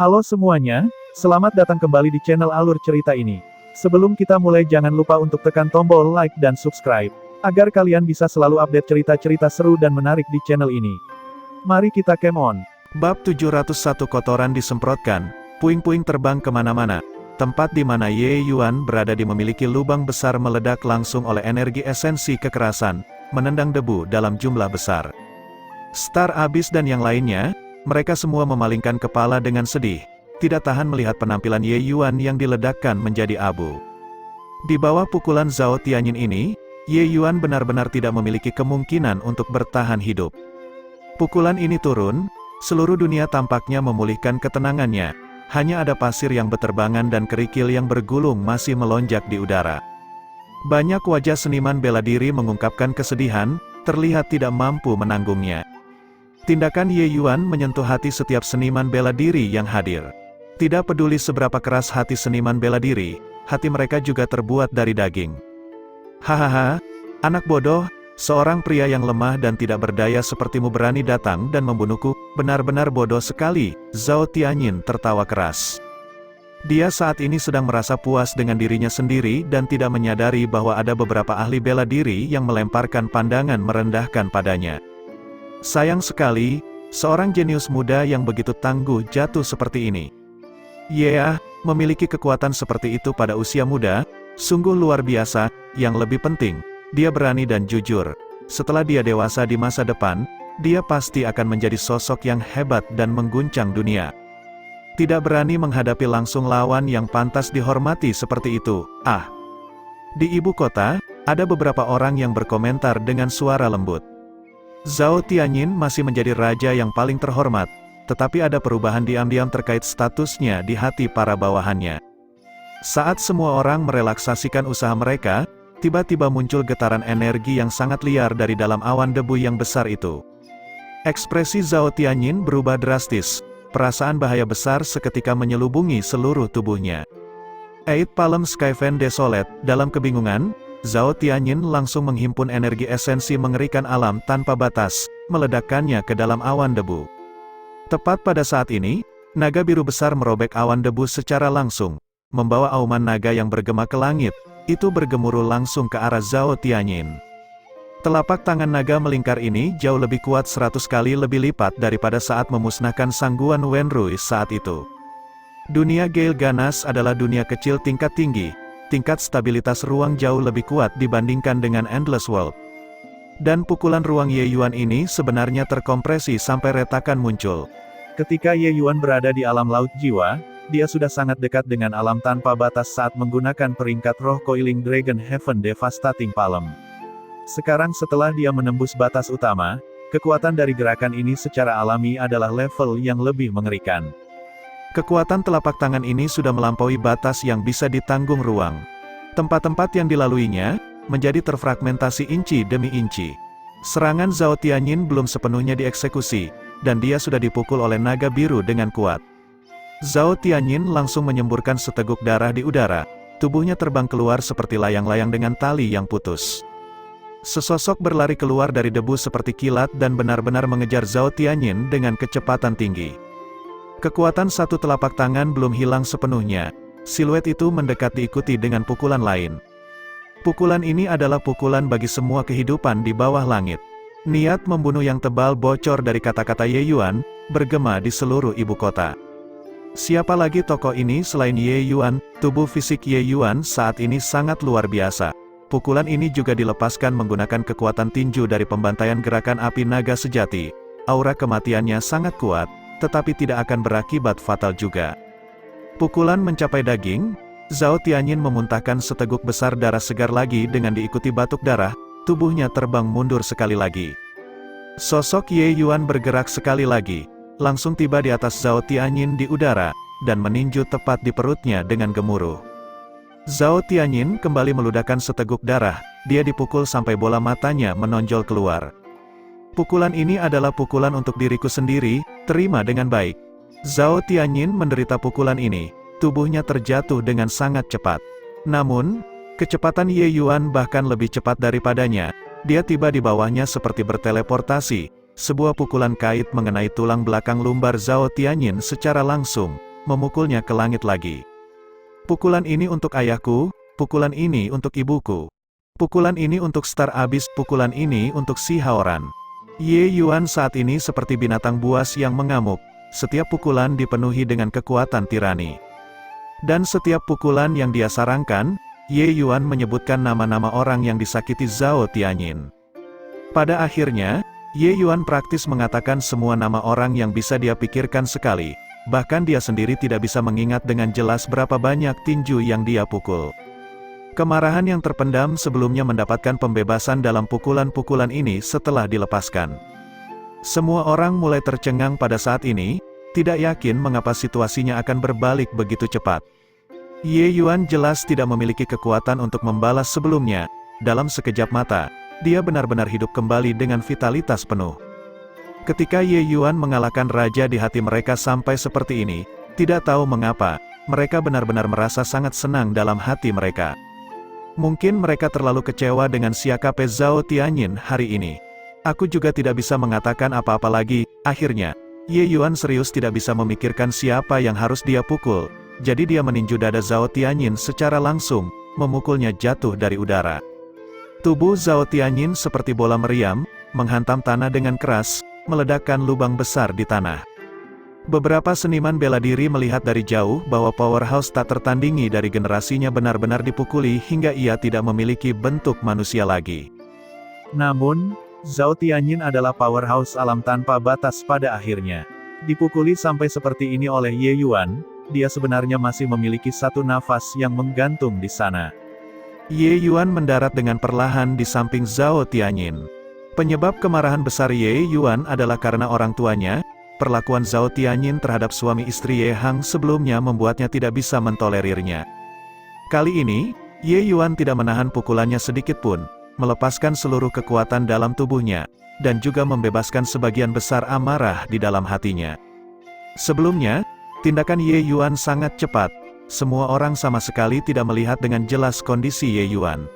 Halo semuanya, selamat datang kembali di channel Alur Cerita ini. Sebelum kita mulai jangan lupa untuk tekan tombol like dan subscribe, agar kalian bisa selalu update cerita-cerita seru dan menarik di channel ini. Mari kita game on. Bab 701 kotoran disemprotkan, puing-puing terbang kemana-mana. Tempat di mana Ye Yuan berada memiliki lubang besar meledak langsung oleh energi esensi kekerasan, menendang debu dalam jumlah besar. Star Abyss dan yang lainnya, mereka semua memalingkan kepala dengan sedih, tidak tahan melihat penampilan Ye Yuan yang diledakkan menjadi abu. Di bawah pukulan Zhao Tianyin ini, Ye Yuan benar-benar tidak memiliki kemungkinan untuk bertahan hidup. Pukulan ini turun, seluruh dunia tampaknya memulihkan ketenangannya, hanya ada pasir yang beterbangan dan kerikil yang bergulung masih melonjak di udara. Banyak wajah seniman bela diri mengungkapkan kesedihan, terlihat tidak mampu menanggungnya. Tindakan Ye Yuan menyentuh hati setiap seniman bela diri yang hadir. Tidak peduli seberapa keras hati seniman bela diri, hati mereka juga terbuat dari daging. Hahaha, anak bodoh, seorang pria yang lemah dan tidak berdaya sepertimu berani datang dan membunuhku, benar-benar bodoh sekali. Zhao Tianyin tertawa keras. Dia saat ini sedang merasa puas dengan dirinya sendiri dan tidak menyadari bahwa ada beberapa ahli bela diri yang melemparkan pandangan merendahkan padanya. Sayang sekali, seorang jenius muda yang begitu tangguh jatuh seperti ini. Yeah, memiliki kekuatan seperti itu pada usia muda, sungguh luar biasa. Yang lebih penting, dia berani dan jujur. Setelah dia dewasa di masa depan, dia pasti akan menjadi sosok yang hebat dan mengguncang dunia. Tidak berani menghadapi langsung lawan yang pantas dihormati seperti itu. Di ibu kota, ada beberapa orang yang berkomentar dengan suara lembut. Zhao Tianyin masih menjadi raja yang paling terhormat, tetapi ada perubahan diam-diam terkait statusnya di hati para bawahannya. Saat semua orang merelaksasikan usaha mereka, tiba-tiba muncul getaran energi yang sangat liar dari dalam awan debu yang besar itu. Ekspresi Zhao Tianyin berubah drastis, perasaan bahaya besar seketika menyelubungi seluruh tubuhnya. Eight Palm Skyfen Desolate, dalam kebingungan, Zhao Tianyin langsung menghimpun energi esensi mengerikan alam tanpa batas, meledakkannya ke dalam awan debu. Tepat pada saat ini, naga biru besar merobek awan debu secara langsung, membawa auman naga yang bergema ke langit, itu bergemuruh langsung ke arah Zhao Tianyin. Telapak tangan naga melingkar ini jauh lebih kuat 100 kali lebih lipat daripada saat memusnahkan sangguan Wenrui saat itu. Dunia Gale Ganas adalah dunia kecil tingkat tinggi. Tingkat stabilitas ruang jauh lebih kuat dibandingkan dengan Endless World. Dan pukulan ruang Ye Yuan ini sebenarnya terkompresi sampai retakan muncul. Ketika Ye Yuan berada di alam laut jiwa, dia sudah sangat dekat dengan alam tanpa batas saat menggunakan peringkat roh Coiling Dragon Heaven Devastating Palm. Sekarang setelah dia menembus batas utama, kekuatan dari gerakan ini secara alami adalah level yang lebih mengerikan. Kekuatan telapak tangan ini sudah melampaui batas yang bisa ditanggung ruang. Tempat-tempat yang dilaluinya, menjadi terfragmentasi inci demi inci. Serangan Zhao Tianyin belum sepenuhnya dieksekusi, dan dia sudah dipukul oleh naga biru dengan kuat. Zhao Tianyin langsung menyemburkan seteguk darah di udara, tubuhnya terbang keluar seperti layang-layang dengan tali yang putus. Sesosok berlari keluar dari debu seperti kilat dan benar-benar mengejar Zhao Tianyin dengan kecepatan tinggi. Kekuatan satu telapak tangan belum hilang sepenuhnya, siluet itu mendekat diikuti dengan pukulan lain. Pukulan ini adalah pukulan bagi semua kehidupan di bawah langit. Niat membunuh yang tebal bocor dari kata-kata Ye Yuan, bergema di seluruh ibu kota. Siapa lagi tokoh ini selain Ye Yuan? Tubuh fisik Ye Yuan saat ini sangat luar biasa. Pukulan ini juga dilepaskan menggunakan kekuatan tinju dari pembantaian gerakan api naga sejati. Aura kematiannya sangat kuat, tetapi tidak akan berakibat fatal juga. Pukulan mencapai daging, Zhao Tianyin memuntahkan seteguk besar darah segar lagi dengan diikuti batuk darah, tubuhnya terbang mundur sekali lagi. Sosok Ye Yuan bergerak sekali lagi, langsung tiba di atas Zhao Tianyin di udara, dan meninju tepat di perutnya dengan gemuruh. Zhao Tianyin kembali meludahkan seteguk darah, dia dipukul sampai bola matanya menonjol keluar. Pukulan ini adalah pukulan untuk diriku sendiri, terima dengan baik. Zhao Tianyin menderita pukulan ini, tubuhnya terjatuh dengan sangat cepat. Namun, kecepatan Ye Yuan bahkan lebih cepat daripadanya, dia tiba di bawahnya seperti berteleportasi, Sebuah pukulan kait mengenai tulang belakang lumbar Zhao Tianyin secara langsung, memukulnya ke langit lagi. Pukulan ini untuk ayahku, pukulan ini untuk ibuku. Pukulan ini untuk Star Abyss, pukulan ini untuk si Haoran. Ye Yuan saat ini seperti binatang buas yang mengamuk. Setiap pukulan dipenuhi dengan kekuatan tirani. Dan setiap pukulan yang dia sarangkan, Ye Yuan menyebutkan nama-nama orang yang disakiti Zhao Tianyin. Pada akhirnya, Ye Yuan praktis mengatakan semua nama orang yang bisa dia pikirkan sekali. Bahkan dia sendiri tidak bisa mengingat dengan jelas berapa banyak tinju yang dia pukul. Kemarahan yang terpendam sebelumnya mendapatkan pembebasan dalam pukulan-pukulan ini setelah dilepaskan. Semua orang mulai tercengang pada saat ini, tidak yakin mengapa situasinya akan berbalik begitu cepat. Ye Yuan jelas tidak memiliki kekuatan untuk membalas sebelumnya. Dalam sekejap mata, dia benar-benar hidup kembali dengan vitalitas penuh. Ketika Ye Yuan mengalahkan raja di hati mereka sampai seperti ini, tidak tahu mengapa, mereka benar-benar merasa sangat senang dalam hati mereka. Mungkin mereka terlalu kecewa dengan sikap Zhao Tianyin hari ini. Aku juga tidak bisa mengatakan apa-apa lagi. Akhirnya, Ye Yuan serius tidak bisa memikirkan siapa yang harus dia pukul. Jadi dia meninju dada Zhao Tianyin secara langsung, memukulnya jatuh dari udara. Tubuh Zhao Tianyin seperti bola meriam, menghantam tanah dengan keras, meledakkan lubang besar di tanah. Beberapa seniman bela diri melihat dari jauh bahwa powerhouse tak tertandingi dari generasinya benar-benar dipukuli hingga ia tidak memiliki bentuk manusia lagi. Namun, Zhao Tianyin adalah powerhouse alam tanpa batas pada akhirnya. Dipukuli sampai seperti ini oleh Ye Yuan, dia sebenarnya masih memiliki satu nafas yang menggantung di sana. Ye Yuan mendarat dengan perlahan di samping Zhao Tianyin. Penyebab kemarahan besar Ye Yuan adalah karena orang tuanya. Perlakuan Zhao Tianyin terhadap suami istri Ye Hang sebelumnya membuatnya tidak bisa mentolerirnya. Kali ini, Ye Yuan tidak menahan pukulannya sedikit pun, melepaskan seluruh kekuatan dalam tubuhnya, dan juga membebaskan sebagian besar amarah di dalam hatinya. Sebelumnya, tindakan Ye Yuan sangat cepat, semua orang sama sekali tidak melihat dengan jelas kondisi Ye Yuan.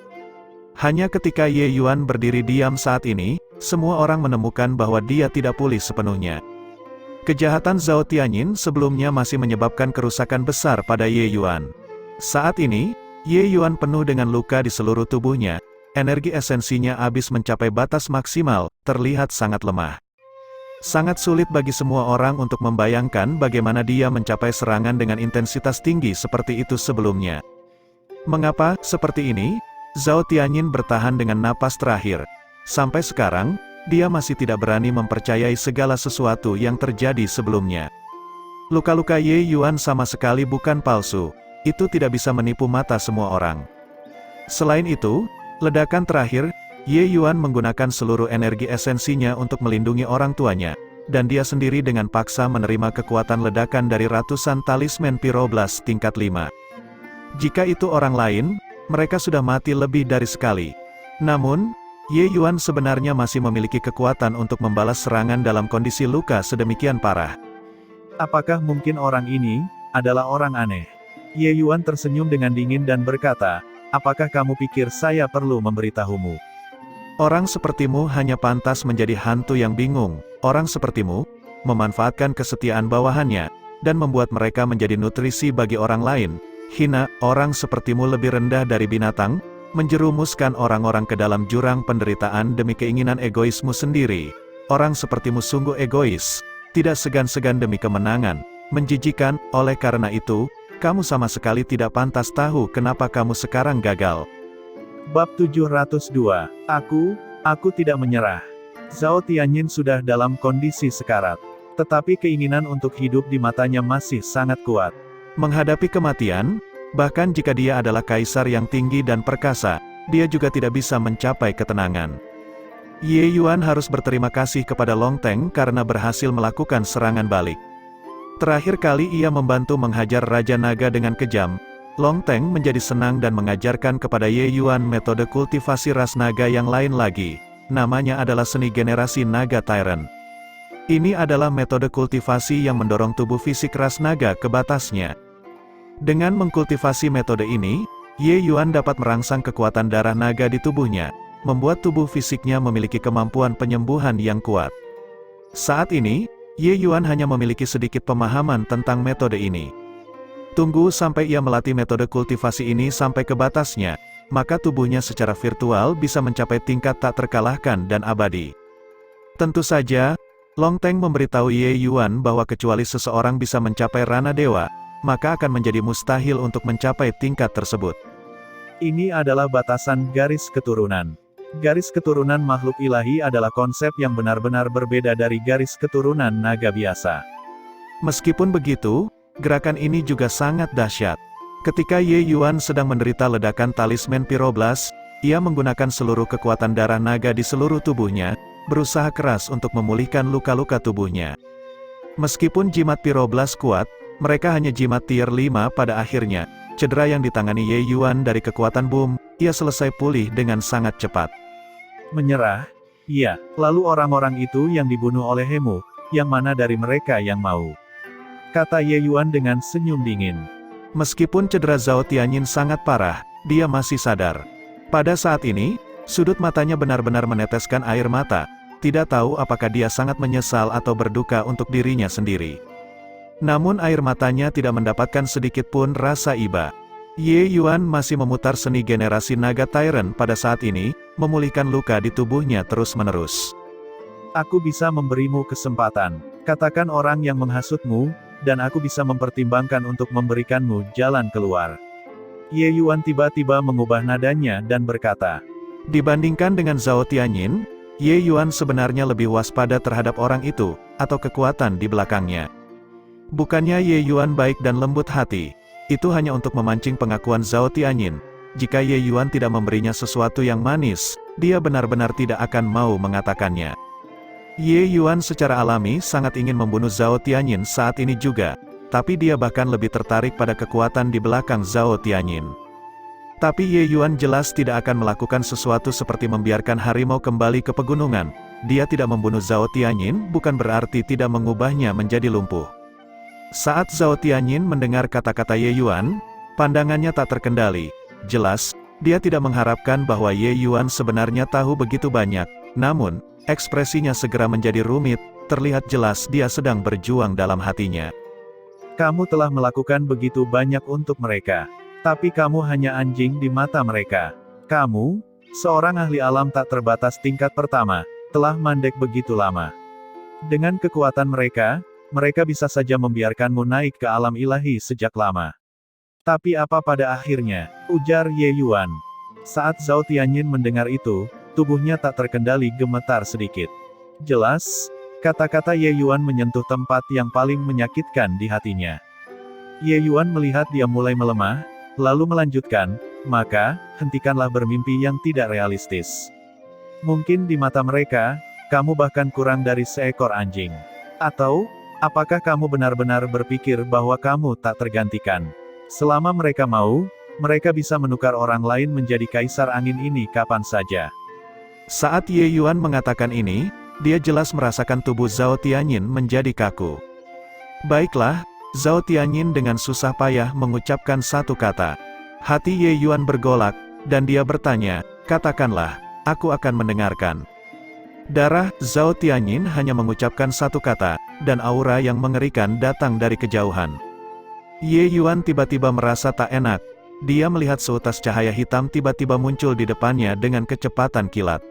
Hanya ketika Ye Yuan berdiri diam saat ini, semua orang menemukan bahwa dia tidak pulih sepenuhnya. Kejahatan Zhao Tianyin sebelumnya masih menyebabkan kerusakan besar pada Ye Yuan. Saat ini, Ye Yuan penuh dengan luka di seluruh tubuhnya, energi esensinya habis mencapai batas maksimal, terlihat sangat lemah. Sangat sulit bagi semua orang untuk membayangkan bagaimana dia mencapai serangan dengan intensitas tinggi seperti itu sebelumnya. Mengapa seperti ini? Zhao Tianyin bertahan dengan napas terakhir. Sampai sekarang, dia masih tidak berani mempercayai segala sesuatu yang terjadi sebelumnya. Luka-luka Ye Yuan sama sekali bukan palsu, itu tidak bisa menipu mata semua orang. Selain itu, ledakan terakhir, Ye Yuan menggunakan seluruh energi esensinya untuk melindungi orang tuanya, dan dia sendiri dengan paksa menerima kekuatan ledakan dari ratusan talisman Pyroblast tingkat 5. Jika itu orang lain, mereka sudah mati lebih dari sekali. Namun, Ye Yuan sebenarnya masih memiliki kekuatan untuk membalas serangan dalam kondisi luka sedemikian parah. Apakah mungkin orang ini adalah orang aneh? Ye Yuan tersenyum dengan dingin dan berkata, apakah kamu pikir saya perlu memberitahumu? Orang sepertimu hanya pantas menjadi hantu yang bingung. Orang sepertimu memanfaatkan kesetiaan bawahannya dan membuat mereka menjadi nutrisi bagi orang lain. Hina, orang sepertimu lebih rendah dari binatang, menjerumuskan orang-orang ke dalam jurang penderitaan demi keinginan egoismu sendiri. Orang sepertimu sungguh egois, tidak segan-segan demi kemenangan, menjijikan. Oleh karena itu, kamu sama sekali tidak pantas tahu kenapa kamu sekarang gagal. Bab 702. Aku tidak menyerah. Zhao Tianyin sudah dalam kondisi sekarat. Tetapi keinginan untuk hidup di matanya masih sangat kuat. Menghadapi kematian, bahkan jika dia adalah kaisar yang tinggi dan perkasa, dia juga tidak bisa mencapai ketenangan. Ye Yuan harus berterima kasih kepada Long Teng karena berhasil melakukan serangan balik. Terakhir kali ia membantu menghajar Raja Naga dengan kejam, Long Teng menjadi senang dan mengajarkan kepada Ye Yuan metode kultivasi ras naga yang lain lagi. Namanya adalah seni generasi naga Tyrant. Ini adalah metode kultivasi yang mendorong tubuh fisik ras naga ke batasnya. Dengan mengkultivasi metode ini, Ye Yuan dapat merangsang kekuatan darah naga di tubuhnya, membuat tubuh fisiknya memiliki kemampuan penyembuhan yang kuat. Saat ini, Ye Yuan hanya memiliki sedikit pemahaman tentang metode ini. Tunggu sampai ia melatih metode kultivasi ini sampai ke batasnya, maka tubuhnya secara virtual bisa mencapai tingkat tak terkalahkan dan abadi. Tentu saja, Long Teng memberitahu Ye Yuan bahwa kecuali seseorang bisa mencapai Rana Dewa, maka akan menjadi mustahil untuk mencapai tingkat tersebut. Ini adalah batasan garis keturunan. Garis keturunan makhluk ilahi adalah konsep yang benar-benar berbeda dari garis keturunan naga biasa. Meskipun begitu, gerakan ini juga sangat dahsyat. Ketika Ye Yuan sedang menderita ledakan talisman Pyroblas, ia menggunakan seluruh kekuatan darah naga di seluruh tubuhnya, berusaha keras untuk memulihkan luka-luka tubuhnya. Meskipun jimat Pyroblas kuat, mereka hanya jimat tier 5 pada akhirnya. Cedera yang ditangani Ye Yuan dari kekuatan boom, ia selesai pulih dengan sangat cepat. Menyerah? Iya, lalu orang-orang itu yang dibunuh oleh Hemu, yang mana dari mereka yang mau? Kata Ye Yuan dengan senyum dingin. Meskipun cedera Zhao Tianyin sangat parah, dia masih sadar. Pada saat ini, sudut matanya benar-benar meneteskan air mata, tidak tahu apakah dia sangat menyesal atau berduka untuk dirinya sendiri. Namun air matanya tidak mendapatkan sedikit pun rasa iba. Ye Yuan masih memutar seni generasi naga Tyrant pada saat ini, memulihkan luka di tubuhnya terus-menerus. Aku bisa memberimu kesempatan. Katakan orang yang menghasutmu, dan aku bisa mempertimbangkan untuk memberikanmu jalan keluar. Ye Yuan tiba-tiba mengubah nadanya dan berkata, dibandingkan dengan Zhao Tianyin, Ye Yuan sebenarnya lebih waspada terhadap orang itu, atau kekuatan di belakangnya. Bukannya Ye Yuan baik dan lembut hati, itu hanya untuk memancing pengakuan Zhao Tianyin. Jika Ye Yuan tidak memberinya sesuatu yang manis, dia benar-benar tidak akan mau mengatakannya. Ye Yuan secara alami sangat ingin membunuh Zhao Tianyin saat ini juga, tapi dia bahkan lebih tertarik pada kekuatan di belakang Zhao Tianyin. Tapi Ye Yuan jelas tidak akan melakukan sesuatu seperti membiarkan harimau kembali ke pegunungan. Dia tidak membunuh Zhao Tianyin bukan berarti tidak mengubahnya menjadi lumpuh. Saat Zhao Tianyin mendengar kata-kata Ye Yuan, pandangannya tak terkendali. Jelas, dia tidak mengharapkan bahwa Ye Yuan sebenarnya tahu begitu banyak, namun, ekspresinya segera menjadi rumit, terlihat jelas dia sedang berjuang dalam hatinya. Kamu telah melakukan begitu banyak untuk mereka. Tapi kamu hanya anjing di mata mereka. Kamu, seorang ahli alam tak terbatas tingkat pertama, telah mandek begitu lama. Dengan kekuatan mereka bisa saja membiarkanmu naik ke alam ilahi sejak lama. Tapi apa pada akhirnya? Ujar Ye Yuan. Saat Zhao Tianyin mendengar itu, tubuhnya tak terkendali gemetar sedikit. Jelas, kata-kata Ye Yuan menyentuh tempat yang paling menyakitkan di hatinya. Ye Yuan melihat dia mulai melemah, lalu melanjutkan, maka, hentikanlah bermimpi yang tidak realistis. Mungkin di mata mereka, kamu bahkan kurang dari seekor anjing. Atau, apakah kamu benar-benar berpikir bahwa kamu tak tergantikan? Selama mereka mau, mereka bisa menukar orang lain menjadi kaisar angin ini kapan saja. Saat Ye Yuan mengatakan ini, dia jelas merasakan tubuh Zhao Tianyin menjadi kaku. Baiklah, Zhao Tianyin dengan susah payah mengucapkan satu kata. Hati Ye Yuan bergolak, dan dia bertanya, katakanlah, aku akan mendengarkan. Darah Zhao Tianyin hanya mengucapkan satu kata, dan aura yang mengerikan datang dari kejauhan. Ye Yuan tiba-tiba merasa tak enak. Dia melihat seutas cahaya hitam tiba-tiba muncul di depannya dengan kecepatan kilat.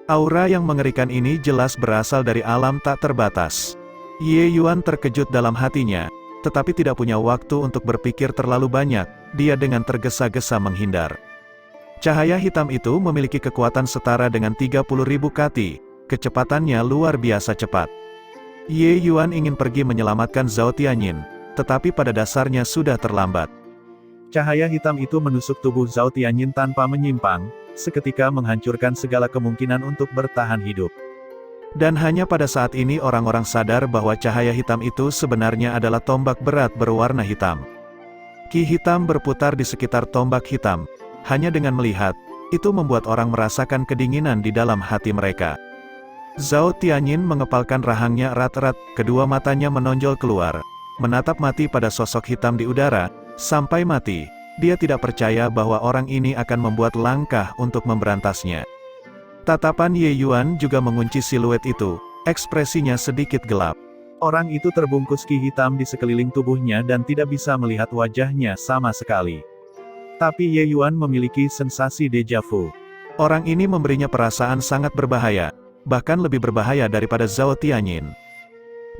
Aura yang mengerikan ini jelas berasal dari alam tak terbatas. Ye Yuan terkejut dalam hatinya, tetapi tidak punya waktu untuk berpikir terlalu banyak, dia dengan tergesa-gesa menghindar. Cahaya hitam itu memiliki kekuatan setara dengan 30.000 kati, kecepatannya luar biasa cepat. Ye Yuan ingin pergi menyelamatkan Zhao Tianyin, tetapi pada dasarnya sudah terlambat. Cahaya hitam itu menusuk tubuh Zhao Tianyin tanpa menyimpang, seketika menghancurkan segala kemungkinan untuk bertahan hidup. Dan hanya pada saat ini orang-orang sadar bahwa cahaya hitam itu sebenarnya adalah tombak berat berwarna hitam. Ki hitam berputar di sekitar tombak hitam. Hanya dengan melihat, itu membuat orang merasakan kedinginan di dalam hati mereka. Zhao Tianyin mengepalkan rahangnya erat-erat, kedua matanya menonjol keluar, menatap mati pada sosok hitam di udara, sampai mati. Dia tidak percaya bahwa orang ini akan membuat langkah untuk memberantasnya. Tatapan Ye Yuan juga mengunci siluet itu, ekspresinya sedikit gelap. Orang itu terbungkus ki hitam di sekeliling tubuhnya dan tidak bisa melihat wajahnya sama sekali. Tapi Ye Yuan memiliki sensasi deja vu. Orang ini memberinya perasaan sangat berbahaya, bahkan lebih berbahaya daripada Zhao Tianyin.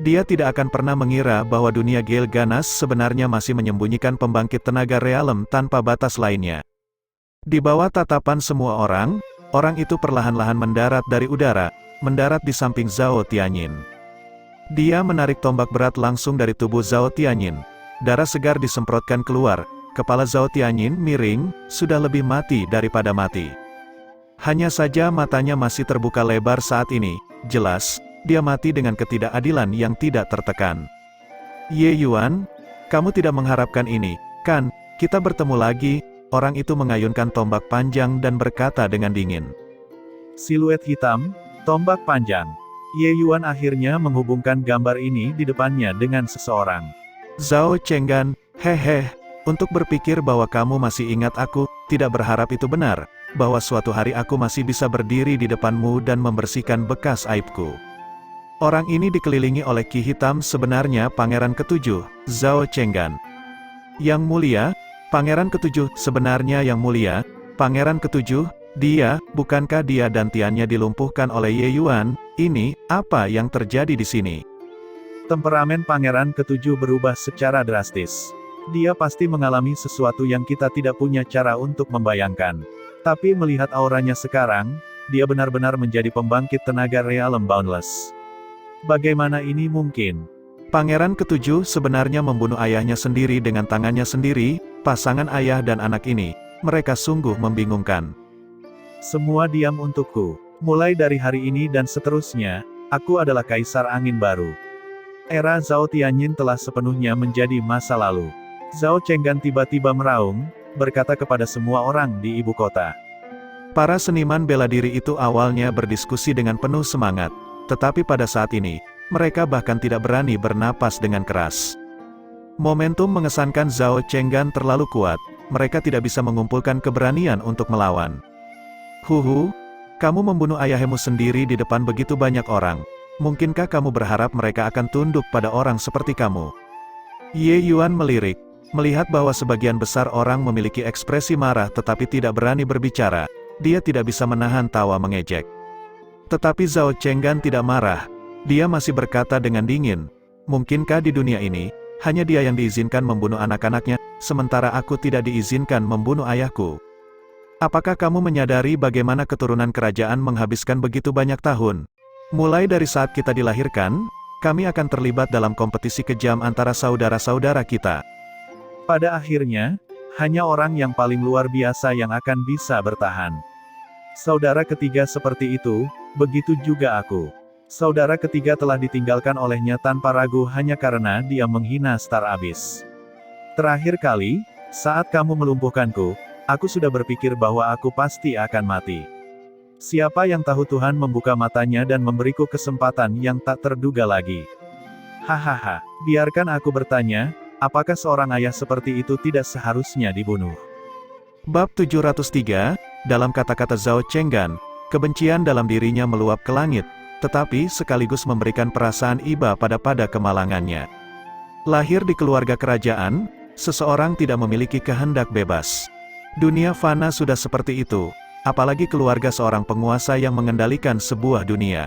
Dia tidak akan pernah mengira bahwa dunia Gale Ganas sebenarnya masih menyembunyikan pembangkit tenaga realem tanpa batas lainnya. Di bawah tatapan semua orang itu perlahan-lahan mendarat dari udara, mendarat di samping Zhao Tianyin. Dia menarik tombak berat langsung dari tubuh Zhao Tianyin. Darah segar disemprotkan keluar, kepala Zhao Tianyin miring, sudah lebih mati daripada mati. Hanya saja matanya masih terbuka lebar saat ini, jelas, dia mati dengan ketidakadilan yang tidak tertekan. Ye Yuan, kamu tidak mengharapkan ini, kan? Kita bertemu lagi. Orang itu mengayunkan tombak panjang dan berkata dengan dingin. Siluet hitam, tombak panjang. Ye Yuan akhirnya menghubungkan gambar ini di depannya dengan seseorang. Zhao Chenggan, hehe, untuk berpikir bahwa kamu masih ingat aku, tidak berharap itu benar, bahwa suatu hari aku masih bisa berdiri di depanmu dan membersihkan bekas aibku. Orang ini dikelilingi oleh ki hitam, sebenarnya Pangeran Ketujuh, Zhao Chenggan. Yang mulia, Pangeran Ketujuh, sebenarnya yang mulia, Pangeran Ketujuh, dia, bukankah dia dan tiannya dilumpuhkan oleh Ye Yuan? Ini, apa yang terjadi di sini? Temperamen Pangeran Ketujuh berubah secara drastis. Dia pasti mengalami sesuatu yang kita tidak punya cara untuk membayangkan. Tapi melihat auranya sekarang, dia benar-benar menjadi pembangkit tenaga realem boundless. Bagaimana ini mungkin? Pangeran Ketujuh sebenarnya membunuh ayahnya sendiri dengan tangannya sendiri. Pasangan ayah dan anak ini, mereka sungguh membingungkan. Semua diam untukku. Mulai dari hari ini dan seterusnya, aku adalah Kaisar Angin Baru. Era Zhao Tianyin telah sepenuhnya menjadi masa lalu. Zhao Chenggan tiba-tiba meraung, berkata kepada semua orang di ibu kota. Para seniman bela diri itu awalnya berdiskusi dengan penuh semangat, tetapi pada saat ini, mereka bahkan tidak berani bernapas dengan keras. Momentum mengesankan Zhao Chenggan terlalu kuat, mereka tidak bisa mengumpulkan keberanian untuk melawan. Huhu, kamu membunuh ayahmu sendiri di depan begitu banyak orang. Mungkinkah kamu berharap mereka akan tunduk pada orang seperti kamu? Ye Yuan melirik, melihat bahwa sebagian besar orang memiliki ekspresi marah tetapi tidak berani berbicara. Dia tidak bisa menahan tawa mengejek. Tetapi Zhao Chenggan tidak marah. Dia masih berkata dengan dingin, mungkinkah di dunia ini, hanya dia yang diizinkan membunuh anak-anaknya, sementara aku tidak diizinkan membunuh ayahku? Apakah kamu menyadari bagaimana keturunan kerajaan menghabiskan begitu banyak tahun? Mulai dari saat kita dilahirkan, kami akan terlibat dalam kompetisi kejam antara saudara-saudara kita. Pada akhirnya, hanya orang yang paling luar biasa yang akan bisa bertahan. Saudara ketiga seperti itu, begitu juga aku. Saudara ketiga telah ditinggalkan olehnya tanpa ragu hanya karena dia menghina Star Abyss. Terakhir kali, saat kamu melumpuhkanku, aku sudah berpikir bahwa aku pasti akan mati. Siapa yang tahu Tuhan membuka matanya dan memberiku kesempatan yang tak terduga lagi. Hahaha, biarkan aku bertanya, apakah seorang ayah seperti itu tidak seharusnya dibunuh? Bab 703, dalam kata-kata Zhao Chenggan, kebencian dalam dirinya meluap ke langit, tetapi sekaligus memberikan perasaan iba pada kemalangannya. Lahir di keluarga kerajaan, seseorang tidak memiliki kehendak bebas. Dunia fana sudah seperti itu, apalagi keluarga seorang penguasa yang mengendalikan sebuah dunia.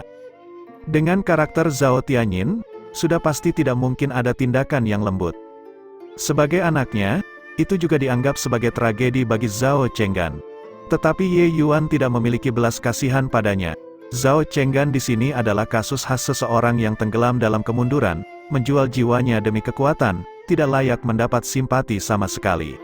Dengan karakter Zhao Tianyin, sudah pasti tidak mungkin ada tindakan yang lembut. Sebagai anaknya, itu juga dianggap sebagai tragedi bagi Zhao Chenggan. Tetapi Ye Yuan tidak memiliki belas kasihan padanya. Zhao Chenggan di sini adalah kasus khas seseorang yang tenggelam dalam kemunduran, menjual jiwanya demi kekuatan, tidak layak mendapat simpati sama sekali.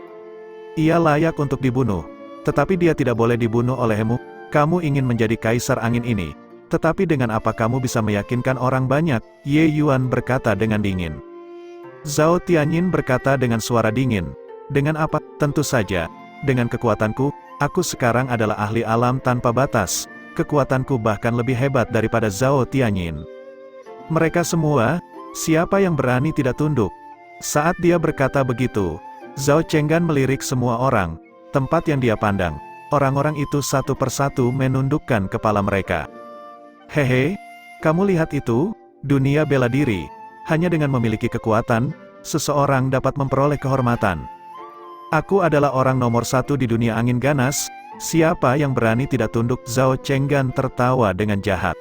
Ia layak untuk dibunuh, tetapi dia tidak boleh dibunuh olehmu. Kamu ingin menjadi kaisar angin ini, tetapi dengan apa kamu bisa meyakinkan orang banyak? Ye Yuan berkata dengan dingin. Zhao Tianyin berkata dengan suara dingin. Dengan apa? Tentu saja, dengan kekuatanku, aku sekarang adalah ahli alam tanpa batas. Kekuatanku bahkan lebih hebat daripada Zhao Tianyin. Mereka semua, siapa yang berani tidak tunduk? Saat dia berkata begitu, Zhao Chenggan melirik semua orang, tempat yang dia pandang. Orang-orang itu satu persatu menundukkan kepala mereka. Hehe, kamu lihat itu, dunia bela diri. hanya dengan memiliki kekuatan, seseorang dapat memperoleh kehormatan. Aku adalah orang nomor 1 di dunia angin ganas, siapa yang berani tidak tunduk? Zhao Chenggan tertawa dengan jahat.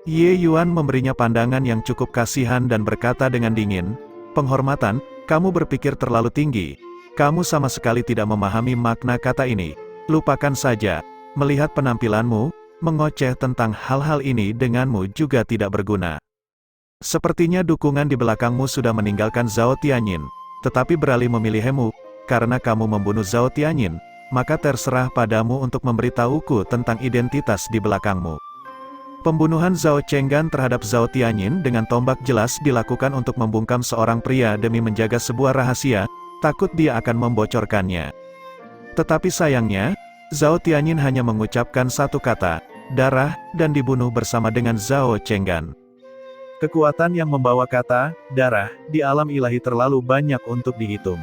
Ye Yuan memberinya pandangan yang cukup kasihan dan berkata dengan dingin, "Penghormatan, kamu berpikir terlalu tinggi. Kamu sama sekali tidak memahami makna kata ini. Lupakan saja, melihat penampilanmu, mengoceh tentang hal-hal ini denganmu juga tidak berguna. Sepertinya dukungan di belakangmu sudah meninggalkan Zhao Tianyin, tetapi beralih memilihmu, karena kamu membunuh Zhao Tianyin, maka terserah padamu untuk memberitahuku tentang identitas di belakangmu." Pembunuhan Zhao Chenggan terhadap Zhao Tianyin dengan tombak jelas dilakukan untuk membungkam seorang pria demi menjaga sebuah rahasia, takut dia akan membocorkannya. Tetapi sayangnya, Zhao Tianyin hanya mengucapkan satu kata, "darah," dan dibunuh bersama dengan Zhao Chenggan. Kekuatan yang membawa kata, darah, di alam ilahi terlalu banyak untuk dihitung.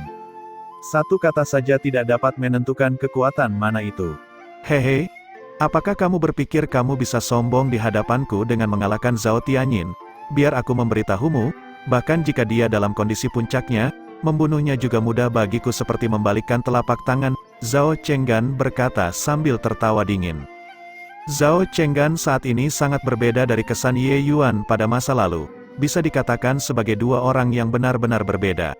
Satu kata saja tidak dapat menentukan kekuatan mana itu. Hehe, apakah kamu berpikir kamu bisa sombong di hadapanku dengan mengalahkan Zhao Tianyin? Biar aku memberitahumu, bahkan jika dia dalam kondisi puncaknya, membunuhnya juga mudah bagiku seperti membalikkan telapak tangan, Zhao Chenggan berkata sambil tertawa dingin. Zhao Chenggan saat ini sangat berbeda dari kesan Ye Yuan pada masa lalu, bisa dikatakan sebagai dua orang yang benar-benar berbeda.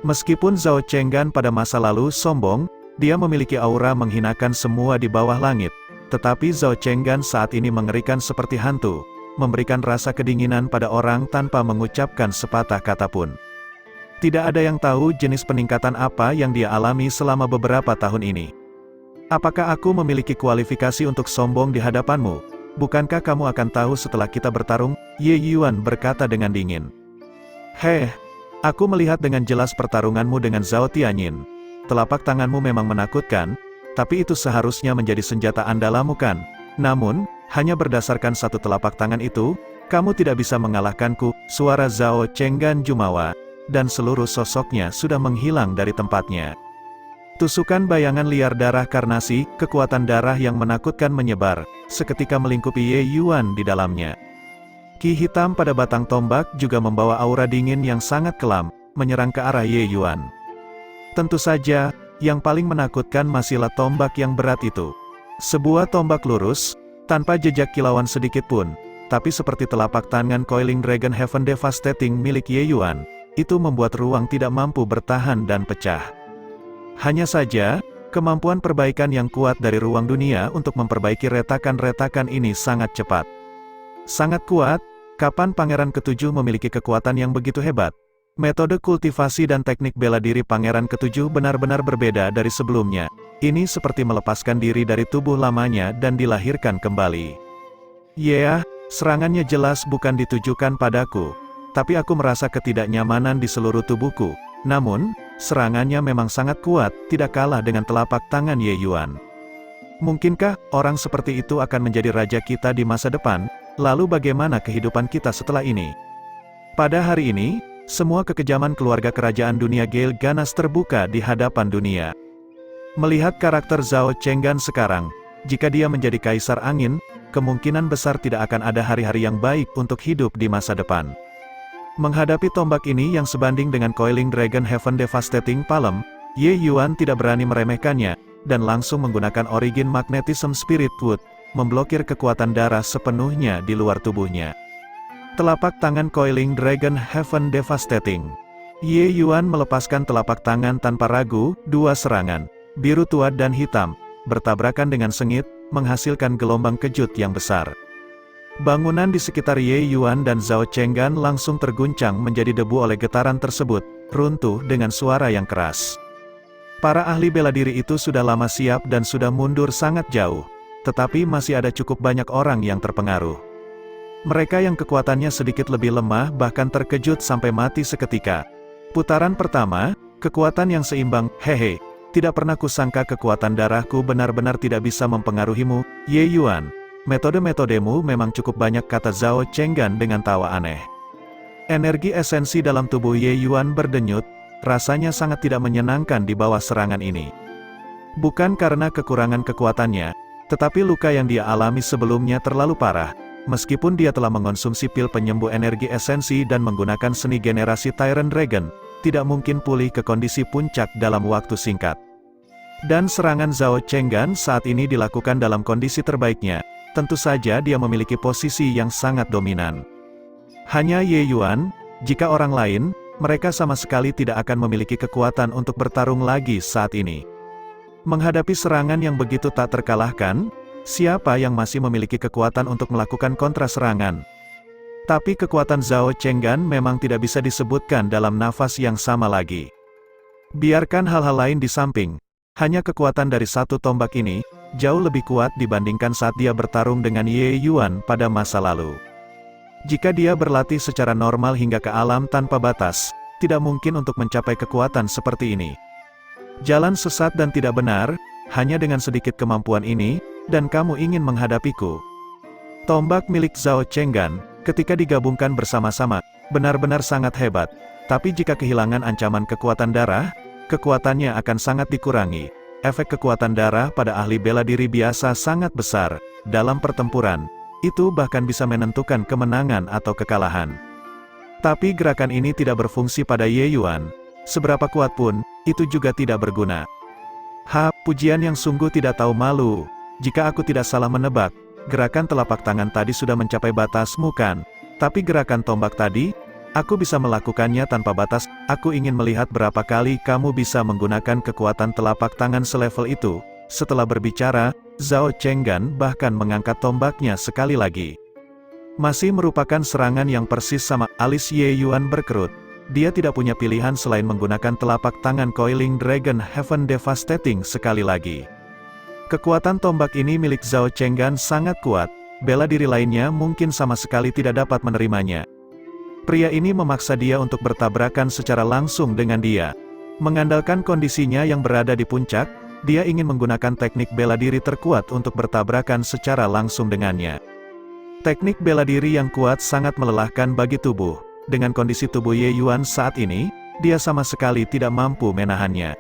Meskipun Zhao Chenggan pada masa lalu sombong, dia memiliki aura menghinakan semua di bawah langit, tetapi Zhao Chenggan saat ini mengerikan seperti hantu, memberikan rasa kedinginan pada orang tanpa mengucapkan sepatah kata pun. Tidak ada yang tahu jenis peningkatan apa yang dia alami selama beberapa tahun ini. Apakah aku memiliki kualifikasi untuk sombong di hadapanmu? Bukankah kamu akan tahu setelah kita bertarung? Ye Yuan berkata dengan dingin. Heh, aku melihat dengan jelas pertarunganmu dengan Zhao Tianyin. Telapak tanganmu memang menakutkan, tapi itu seharusnya menjadi senjata andalanmu kan? Namun, hanya berdasarkan satu telapak tangan itu, kamu tidak bisa mengalahkanku. Suara Zhao Chenggan jumawa, dan seluruh sosoknya sudah menghilang dari tempatnya. Tusukan bayangan liar darah karnasi, kekuatan darah yang menakutkan menyebar, seketika melingkupi Ye Yuan di dalamnya. Ki hitam pada batang tombak juga membawa aura dingin yang sangat kelam, menyerang ke arah Ye Yuan. Tentu saja, yang paling menakutkan masihlah tombak yang berat itu. Sebuah tombak lurus, tanpa jejak kilauan sedikit pun, tapi seperti telapak tangan Coiling Dragon Heaven Devastating milik Ye Yuan, itu membuat ruang tidak mampu bertahan dan pecah. Hanya saja, kemampuan perbaikan yang kuat dari ruang dunia untuk memperbaiki retakan-retakan ini sangat cepat. Sangat kuat. Kapan Pangeran Ketujuh memiliki kekuatan yang begitu hebat? Metode kultivasi dan teknik bela diri Pangeran Ketujuh benar-benar berbeda dari sebelumnya. Ini seperti melepaskan diri dari tubuh lamanya dan dilahirkan kembali. Ya, serangannya jelas bukan ditujukan padaku, tapi aku merasa ketidaknyamanan di seluruh tubuhku. Namun, serangannya memang sangat kuat, tidak kalah dengan telapak tangan Ye Yuan. Mungkinkah orang seperti itu akan menjadi raja kita di masa depan? Lalu bagaimana kehidupan kita setelah ini? Pada hari ini, semua kekejaman keluarga kerajaan dunia Gale ganas terbuka di hadapan dunia. Melihat karakter Zhao Chenggan sekarang, jika dia menjadi kaisar angin, kemungkinan besar tidak akan ada hari-hari yang baik untuk hidup di masa depan. Menghadapi tombak ini yang sebanding dengan Coiling Dragon Heaven Devastating Palm, Ye Yuan tidak berani meremehkannya, dan langsung menggunakan Origin Magnetism Spirit Wood, memblokir kekuatan darah sepenuhnya di luar tubuhnya. Telapak tangan Coiling Dragon Heaven Devastating. Ye Yuan melepaskan telapak tangan tanpa ragu, dua serangan, biru tua dan hitam, bertabrakan dengan sengit, menghasilkan gelombang kejut yang besar. Bangunan di sekitar Ye Yuan dan Zhao Chenggan langsung terguncang menjadi debu oleh getaran tersebut, runtuh dengan suara yang keras. Para ahli bela diri itu sudah lama siap dan sudah mundur sangat jauh. Tetapi masih ada cukup banyak orang yang terpengaruh. Mereka yang kekuatannya sedikit lebih lemah bahkan terkejut sampai mati seketika. Putaran pertama, kekuatan yang seimbang, hehe, tidak pernah kusangka kekuatan darahku benar-benar tidak bisa mempengaruhimu, Ye Yuan. Metode-metodemu memang cukup banyak, kata Zhao Chenggan dengan tawa aneh. Energi esensi dalam tubuh Ye Yuan berdenyut, rasanya sangat tidak menyenangkan di bawah serangan ini. Bukan karena kekurangan kekuatannya, tetapi luka yang dia alami sebelumnya terlalu parah, meskipun dia telah mengonsumsi pil penyembuh energi esensi dan menggunakan seni generasi Tyrant Dragon, tidak mungkin pulih ke kondisi puncak dalam waktu singkat. Dan serangan Zhao Chenggan saat ini dilakukan dalam kondisi terbaiknya, tentu saja dia memiliki posisi yang sangat dominan. Hanya Ye Yuan, jika orang lain, mereka sama sekali tidak akan memiliki kekuatan untuk bertarung lagi saat ini. Menghadapi serangan yang begitu tak terkalahkan, siapa yang masih memiliki kekuatan untuk melakukan kontra serangan? Tapi kekuatan Zhao Chenggan memang tidak bisa disebutkan dalam nafas yang sama lagi. Biarkan hal-hal lain di samping, hanya kekuatan dari satu tombak ini, jauh lebih kuat dibandingkan saat dia bertarung dengan Ye Yuan pada masa lalu. Jika dia berlatih secara normal hingga ke alam tanpa batas, tidak mungkin untuk mencapai kekuatan seperti ini. Jalan sesat dan tidak benar, hanya dengan sedikit kemampuan ini, dan kamu ingin menghadapiku. Tombak milik Zhao Chenggan, ketika digabungkan bersama-sama, benar-benar sangat hebat, tapi jika kehilangan ancaman kekuatan darah, kekuatannya akan sangat dikurangi. Efek kekuatan darah pada ahli bela diri biasa sangat besar, dalam pertempuran, itu bahkan bisa menentukan kemenangan atau kekalahan. Tapi gerakan ini tidak berfungsi pada Ye Yuan, seberapa kuat pun, itu juga tidak berguna. Pujian yang sungguh tidak tahu malu. Jika aku tidak salah menebak, gerakan telapak tangan tadi sudah mencapai batasmu kan? Tapi gerakan tombak tadi, aku bisa melakukannya tanpa batas. Aku ingin melihat berapa kali kamu bisa menggunakan kekuatan telapak tangan selevel itu. Setelah berbicara, Zhao Chenggan bahkan mengangkat tombaknya sekali lagi. Masih merupakan serangan yang persis sama. Alis Ye Yuan berkerut. Dia tidak punya pilihan selain menggunakan telapak tangan Coiling Dragon Heaven Devastating sekali lagi. Kekuatan tombak ini milik Zhao Chenggan sangat kuat, bela diri lainnya mungkin sama sekali tidak dapat menerimanya. Pria ini memaksa dia untuk bertabrakan secara langsung dengan dia. Mengandalkan kondisinya yang berada di puncak, dia ingin menggunakan teknik bela diri terkuat untuk bertabrakan secara langsung dengannya. Teknik bela diri yang kuat sangat melelahkan bagi tubuh. Dengan kondisi tubuh Ye Yuan saat ini, dia sama sekali tidak mampu menahannya.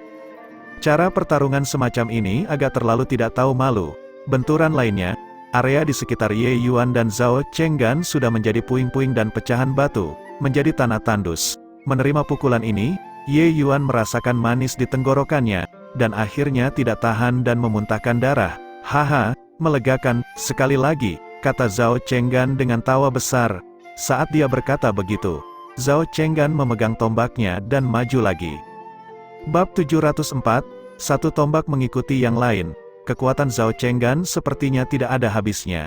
Cara pertarungan semacam ini agak terlalu tidak tahu malu. Benturan lainnya, area di sekitar Ye Yuan dan Zhao Chenggan sudah menjadi puing-puing dan pecahan batu, menjadi tanah tandus. Menerima pukulan ini, Ye Yuan merasakan manis di tenggorokannya, dan akhirnya tidak tahan dan memuntahkan darah. Haha, melegakan, sekali lagi, kata Zhao Chenggan dengan tawa besar. Saat dia berkata begitu, Zhao Chenggan memegang tombaknya dan maju lagi. Bab 704, satu tombak mengikuti yang lain. Kekuatan Zhao Chenggan sepertinya tidak ada habisnya.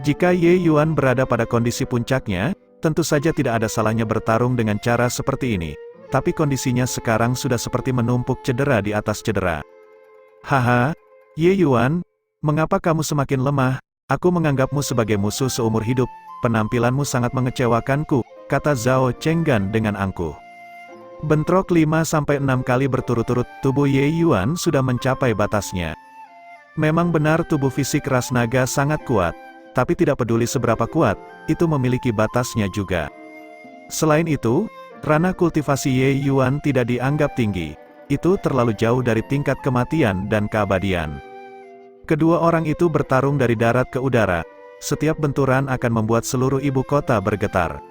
Jika Ye Yuan berada pada kondisi puncaknya, tentu saja tidak ada salahnya bertarung dengan cara seperti ini. Tapi kondisinya sekarang sudah seperti menumpuk cedera di atas cedera. Haha, Ye Yuan, mengapa kamu semakin lemah? Aku menganggapmu sebagai musuh seumur hidup. Penampilanmu sangat mengecewakanku, kata Zhao Chenggan dengan angkuh. Bentrok 5-6 kali berturut-turut, tubuh Ye Yuan sudah mencapai batasnya. Memang benar tubuh fisik ras naga sangat kuat, tapi tidak peduli seberapa kuat, itu memiliki batasnya juga. Selain itu, ranah kultivasi Ye Yuan tidak dianggap tinggi, itu terlalu jauh dari tingkat kematian dan keabadian. Kedua orang itu bertarung dari darat ke udara. Setiap benturan akan membuat seluruh ibu kota bergetar.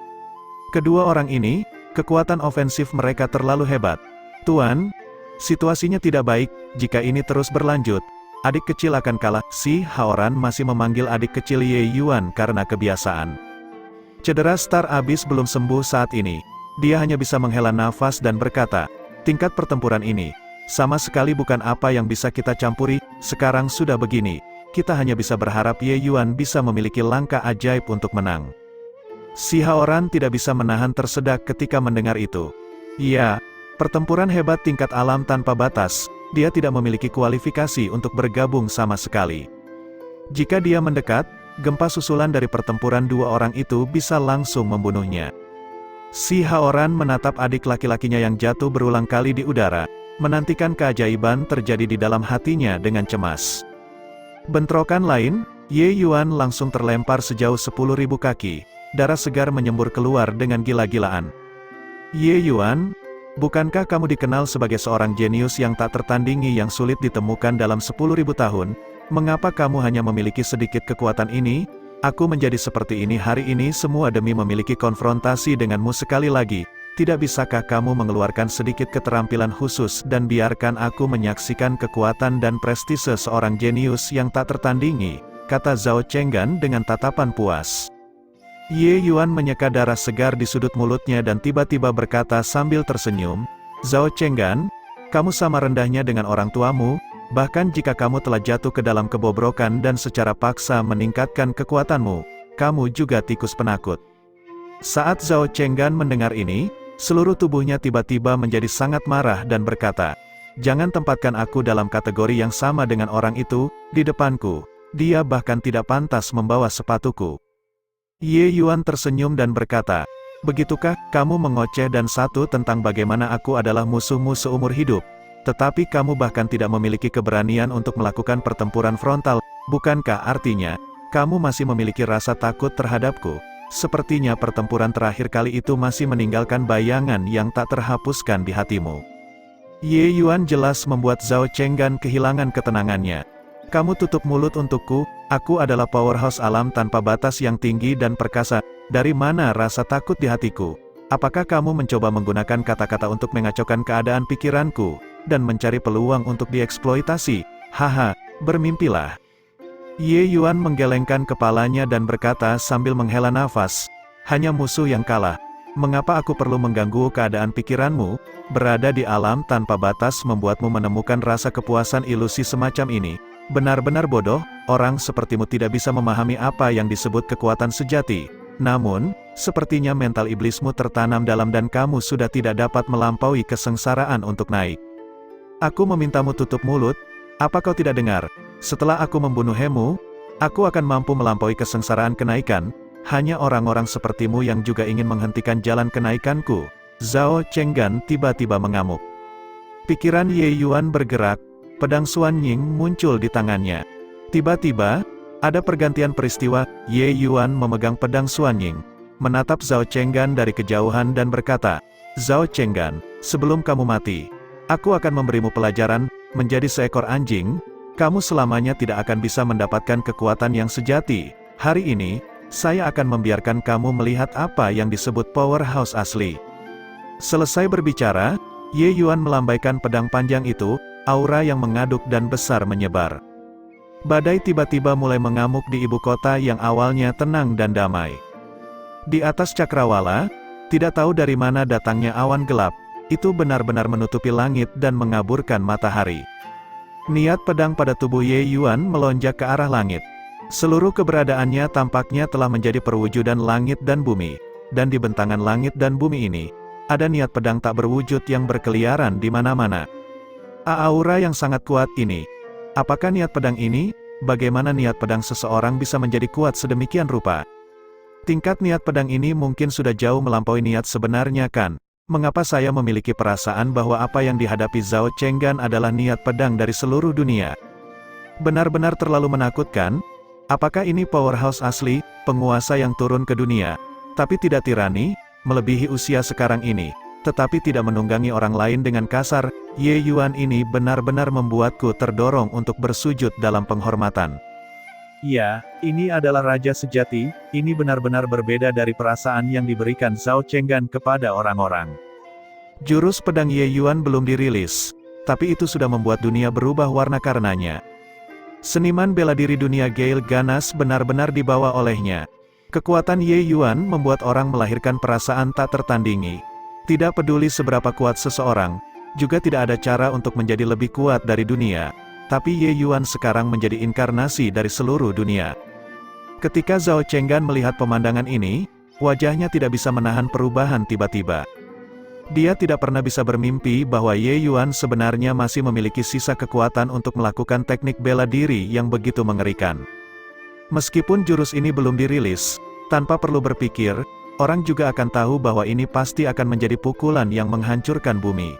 Kedua orang ini, kekuatan ofensif mereka terlalu hebat. Tuan, situasinya tidak baik, jika ini terus berlanjut, adik kecil akan kalah. Si Haoran masih memanggil adik kecil Ye Yuan karena kebiasaan. Cedera Star Abyss belum sembuh saat ini. Dia hanya bisa menghela nafas dan berkata, tingkat pertempuran ini, sama sekali bukan apa yang bisa kita campuri. Sekarang sudah begini. Kita hanya bisa berharap Ye Yuan bisa memiliki langkah ajaib untuk menang. Si Haoran tidak bisa menahan tersedak ketika mendengar itu. Iya, pertempuran hebat tingkat alam tanpa batas, dia tidak memiliki kualifikasi untuk bergabung sama sekali. Jika dia mendekat, gempa susulan dari pertempuran dua orang itu bisa langsung membunuhnya. Si Haoran menatap adik laki-lakinya yang jatuh berulang kali di udara, menantikan keajaiban terjadi di dalam hatinya dengan cemas. Bentrokan lain, Ye Yuan langsung terlempar sejauh 10.000 kaki, darah segar menyembur keluar dengan gila-gilaan. Ye Yuan, bukankah kamu dikenal sebagai seorang jenius yang tak tertandingi yang sulit ditemukan dalam 10.000 tahun? Mengapa kamu hanya memiliki sedikit kekuatan ini? Aku menjadi seperti ini hari ini semua demi memiliki konfrontasi denganmu sekali lagi. Tidak bisakah kamu mengeluarkan sedikit keterampilan khusus dan biarkan aku menyaksikan kekuatan dan prestise seorang jenius yang tak tertandingi, kata Zhao Chenggan dengan tatapan puas. Ye Yuan menyeka darah segar di sudut mulutnya dan tiba-tiba berkata sambil tersenyum, Zhao Chenggan, kamu sama rendahnya dengan orang tuamu, bahkan jika kamu telah jatuh ke dalam kebobrokan dan secara paksa meningkatkan kekuatanmu, kamu juga tikus penakut. Saat Zhao Chenggan mendengar ini, seluruh tubuhnya tiba-tiba menjadi sangat marah dan berkata, jangan tempatkan aku dalam kategori yang sama dengan orang itu, di depanku, dia bahkan tidak pantas membawa sepatuku. Ye Yuan tersenyum dan berkata, begitukah, kamu mengoceh dan satu tentang bagaimana aku adalah musuhmu seumur hidup, tetapi kamu bahkan tidak memiliki keberanian untuk melakukan pertempuran frontal, bukankah artinya, kamu masih memiliki rasa takut terhadapku? Sepertinya pertempuran terakhir kali itu masih meninggalkan bayangan yang tak terhapuskan di hatimu. Ye Yuan jelas membuat Zhao Chenggan kehilangan ketenangannya. Kamu tutup mulut untukku, aku adalah powerhouse alam tanpa batas yang tinggi dan perkasa, dari mana rasa takut di hatiku? Apakah kamu mencoba menggunakan kata-kata untuk mengacaukan keadaan pikiranku, dan mencari peluang untuk dieksploitasi? Haha, bermimpilah. Ye Yuan menggelengkan kepalanya dan berkata sambil menghela nafas, hanya musuh yang kalah. Mengapa aku perlu mengganggu keadaan pikiranmu? Berada di alam tanpa batas membuatmu menemukan rasa kepuasan ilusi semacam ini. Benar-benar bodoh, orang sepertimu tidak bisa memahami apa yang disebut kekuatan sejati. Namun, sepertinya mental iblismu tertanam dalam dan kamu sudah tidak dapat melampaui kesengsaraan untuk naik. Aku memintamu tutup mulut, apa kau tidak dengar? Setelah aku membunuh Hemu, aku akan mampu melampaui kesengsaraan kenaikan, hanya orang-orang sepertimu yang juga ingin menghentikan jalan kenaikanku. Zhao Chenggan tiba-tiba mengamuk. Pikiran Ye Yuan bergerak, pedang Xuan Ying muncul di tangannya. Tiba-tiba, ada pergantian peristiwa, Ye Yuan memegang pedang Xuan Ying, menatap Zhao Chenggan dari kejauhan dan berkata, Zhao Chenggan, sebelum kamu mati, aku akan memberimu pelajaran, menjadi seekor anjing, kamu selamanya tidak akan bisa mendapatkan kekuatan yang sejati. Hari ini, saya akan membiarkan kamu melihat apa yang disebut powerhouse asli. Selesai berbicara, Ye Yuan melambaikan pedang panjang itu, aura yang mengaduk dan besar menyebar. Badai tiba-tiba mulai mengamuk di ibu kota yang awalnya tenang dan damai. Di atas cakrawala, tidak tahu dari mana datangnya awan gelap, itu benar-benar menutupi langit dan mengaburkan matahari. Niat pedang pada tubuh Ye Yuan melonjak ke arah langit. Seluruh keberadaannya tampaknya telah menjadi perwujudan langit dan bumi. Dan di bentangan langit dan bumi ini, ada niat pedang tak berwujud yang berkeliaran di mana-mana. Aura yang sangat kuat ini. Apakah niat pedang ini? Bagaimana niat pedang seseorang bisa menjadi kuat sedemikian rupa? Tingkat niat pedang ini mungkin sudah jauh melampaui niat sebenarnya kan? Mengapa saya memiliki perasaan bahwa apa yang dihadapi Zhao Chenggan adalah niat pedang dari seluruh dunia? Benar-benar terlalu menakutkan. Apakah ini powerhouse asli, penguasa yang turun ke dunia, tapi tidak tirani, melebihi usia sekarang ini, tetapi tidak menunggangi orang lain dengan kasar? Ye Yuan ini benar-benar membuatku terdorong untuk bersujud dalam penghormatan. Ya, ini adalah raja sejati, ini benar-benar berbeda dari perasaan yang diberikan Zhao Chenggan kepada orang-orang. Jurus pedang Ye Yuan belum dirilis, tapi itu sudah membuat dunia berubah warna karenanya. Seniman bela diri dunia Gale Ganas benar-benar dibawa olehnya. Kekuatan Ye Yuan membuat orang melahirkan perasaan tak tertandingi. Tidak peduli seberapa kuat seseorang, juga tidak ada cara untuk menjadi lebih kuat dari dunia. Tapi Ye Yuan sekarang menjadi inkarnasi dari seluruh dunia. Ketika Zhao Chenggan melihat pemandangan ini, wajahnya tidak bisa menahan perubahan tiba-tiba. Dia tidak pernah bisa bermimpi bahwa Ye Yuan sebenarnya masih memiliki sisa kekuatan untuk melakukan teknik bela diri yang begitu mengerikan. Meskipun jurus ini belum dirilis, tanpa perlu berpikir, orang juga akan tahu bahwa ini pasti akan menjadi pukulan yang menghancurkan bumi.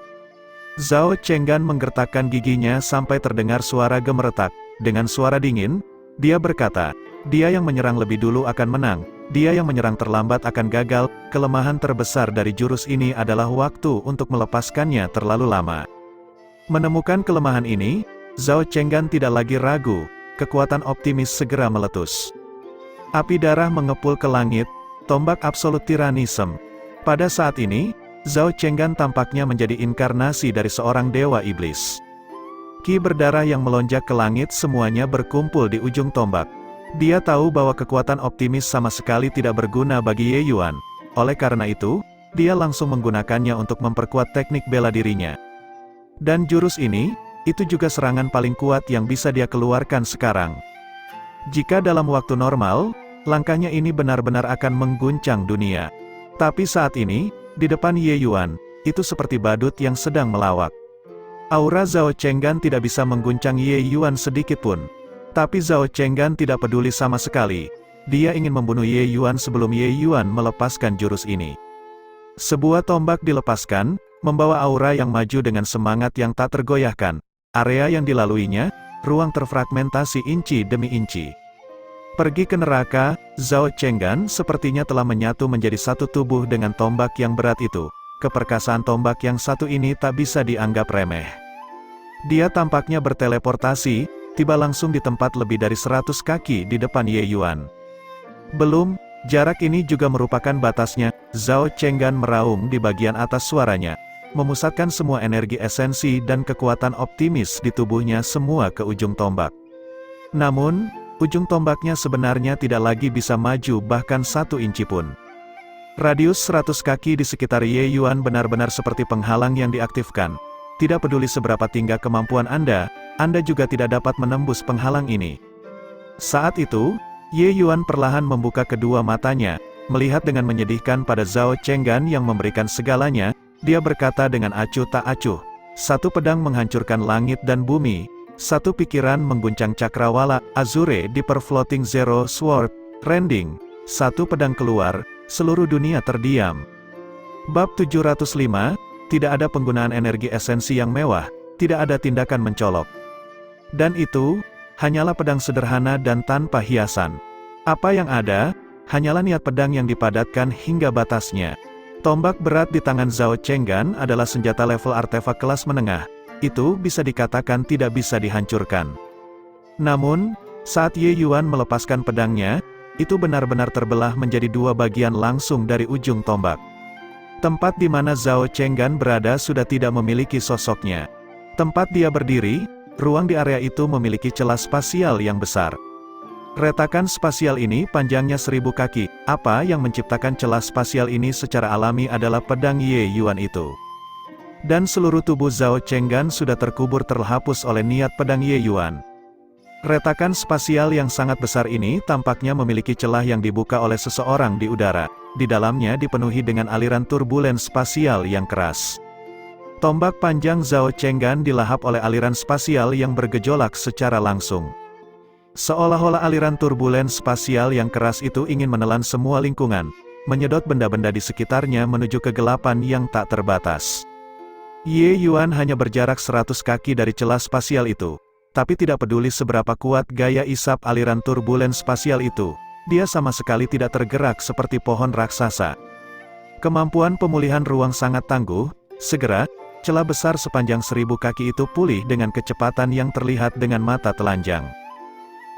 Zhao Chenggan menggertakkan giginya sampai terdengar suara gemeretak. Dengan suara dingin, dia berkata, dia yang menyerang lebih dulu akan menang, dia yang menyerang terlambat akan gagal. Kelemahan terbesar dari jurus ini adalah waktu untuk melepaskannya terlalu lama. Menemukan kelemahan ini, Zhao Chenggan tidak lagi ragu, kekuatan optimis segera meletus. Api darah mengepul ke langit, tombak absolut tiranisme. Pada saat ini, Zhao Chenggan tampaknya menjadi inkarnasi dari seorang dewa iblis. Ki berdarah yang melonjak ke langit semuanya berkumpul di ujung tombak. Dia tahu bahwa kekuatan optimis sama sekali tidak berguna bagi Ye Yuan. Oleh karena itu, dia langsung menggunakannya untuk memperkuat teknik bela dirinya. Dan jurus ini, itu juga serangan paling kuat yang bisa dia keluarkan sekarang. Jika dalam waktu normal, langkahnya ini benar-benar akan mengguncang dunia. Tapi saat ini, di depan Ye Yuan, itu seperti badut yang sedang melawak. Aura Zhao Chenggan tidak bisa mengguncang Ye Yuan sedikit pun. Tapi Zhao Chenggan tidak peduli sama sekali. Dia ingin membunuh Ye Yuan sebelum Ye Yuan melepaskan jurus ini. Sebuah tombak dilepaskan, membawa aura yang maju dengan semangat yang tak tergoyahkan. Area yang dilaluinya, ruang terfragmentasi inci demi inci. Pergi ke neraka, Zhao Chenggan sepertinya telah menyatu menjadi satu tubuh dengan tombak yang berat itu. Keperkasaan tombak yang satu ini tak bisa dianggap remeh. Dia tampaknya berteleportasi, tiba langsung di tempat lebih dari 100 kaki di depan Ye Yuan. Belum, jarak ini juga merupakan batasnya. Zhao Chenggan meraung di bagian atas suaranya, memusatkan semua energi esensi dan kekuatan optimis di tubuhnya semua ke ujung tombak. Namun, ujung tombaknya sebenarnya tidak lagi bisa maju bahkan 1 inci pun. Radius 100 kaki di sekitar Ye Yuan benar-benar seperti penghalang yang diaktifkan. Tidak peduli seberapa tinggi kemampuan Anda juga tidak dapat menembus penghalang ini. Saat itu, Ye Yuan perlahan membuka kedua matanya, melihat dengan menyedihkan pada Zhao Chenggan yang memberikan segalanya. Dia berkata dengan acuh tak acuh, satu pedang menghancurkan langit dan bumi, satu pikiran mengguncang cakrawala Azure di Floating Zero Sword, Rending, satu pedang keluar, seluruh dunia terdiam. Bab 705, tidak ada penggunaan energi esensi yang mewah, tidak ada tindakan mencolok. Dan itu, hanyalah pedang sederhana dan tanpa hiasan. Apa yang ada, hanyalah niat pedang yang dipadatkan hingga batasnya. Tombak berat di tangan Zhao Chenggan adalah senjata level artefak kelas menengah. Itu bisa dikatakan tidak bisa dihancurkan. Namun, saat Ye Yuan melepaskan pedangnya, itu benar-benar terbelah menjadi 2 bagian langsung dari ujung tombak. Tempat di mana Zhao Chenggan berada sudah tidak memiliki sosoknya. Tempat dia berdiri, ruang di area itu memiliki celah spasial yang besar. Retakan spasial ini panjangnya 1000 kaki. Apa yang menciptakan celah spasial ini secara alami adalah pedang Ye Yuan itu. Dan seluruh tubuh Zhao Chenggan sudah terkubur terhapus oleh niat pedang Ye Yuan. Retakan spasial yang sangat besar ini tampaknya memiliki celah yang dibuka oleh seseorang di udara. Di dalamnya dipenuhi dengan aliran turbulen spasial yang keras. Tombak panjang Zhao Chenggan dilahap oleh aliran spasial yang bergejolak secara langsung. Seolah-olah aliran turbulen spasial yang keras itu ingin menelan semua lingkungan, menyedot benda-benda di sekitarnya menuju kegelapan yang tak terbatas. Ye Yuan hanya berjarak 100 kaki dari celah spasial itu, tapi tidak peduli seberapa kuat gaya isap aliran turbulen spasial itu, dia sama sekali tidak tergerak seperti pohon raksasa. Kemampuan pemulihan ruang sangat tangguh, segera, celah besar sepanjang 1000 kaki itu pulih dengan kecepatan yang terlihat dengan mata telanjang.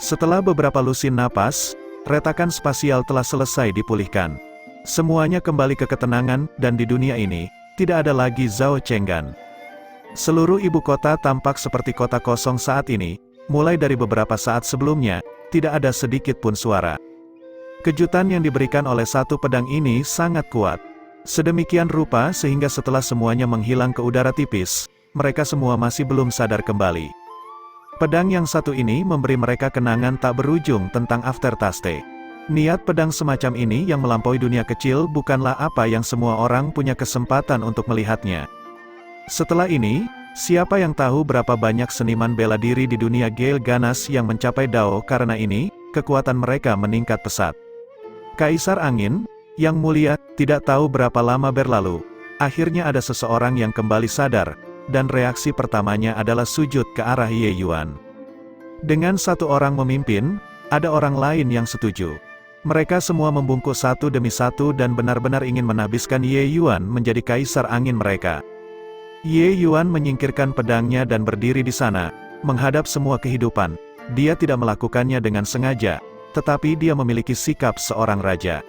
Setelah beberapa lusin napas, retakan spasial telah selesai dipulihkan. Semuanya kembali ke ketenangan, dan di dunia ini, tidak ada lagi Zhao Chenggan. Seluruh ibu kota tampak seperti kota kosong saat ini, mulai dari beberapa saat sebelumnya, tidak ada sedikit pun suara. Kejutan yang diberikan oleh satu pedang ini sangat kuat. Sedemikian rupa sehingga setelah semuanya menghilang ke udara tipis, mereka semua masih belum sadar kembali. Pedang yang satu ini memberi mereka kenangan tak berujung tentang aftertaste. Niat pedang semacam ini yang melampaui dunia kecil bukanlah apa yang semua orang punya kesempatan untuk melihatnya. Setelah ini, siapa yang tahu berapa banyak seniman bela diri di dunia Gale ganas yang mencapai Dao karena ini, kekuatan mereka meningkat pesat. Kaisar Angin, yang mulia, tidak tahu berapa lama berlalu. Akhirnya ada seseorang yang kembali sadar, dan reaksi pertamanya adalah sujud ke arah Ye Yuan. Dengan satu orang memimpin, ada orang lain yang setuju. Mereka semua membungkuk satu demi satu dan benar-benar ingin menahbiskan Ye Yuan menjadi kaisar angin mereka. Ye Yuan menyingkirkan pedangnya dan berdiri di sana, menghadap semua kehidupan. Dia tidak melakukannya dengan sengaja. tetapi dia memiliki sikap seorang raja.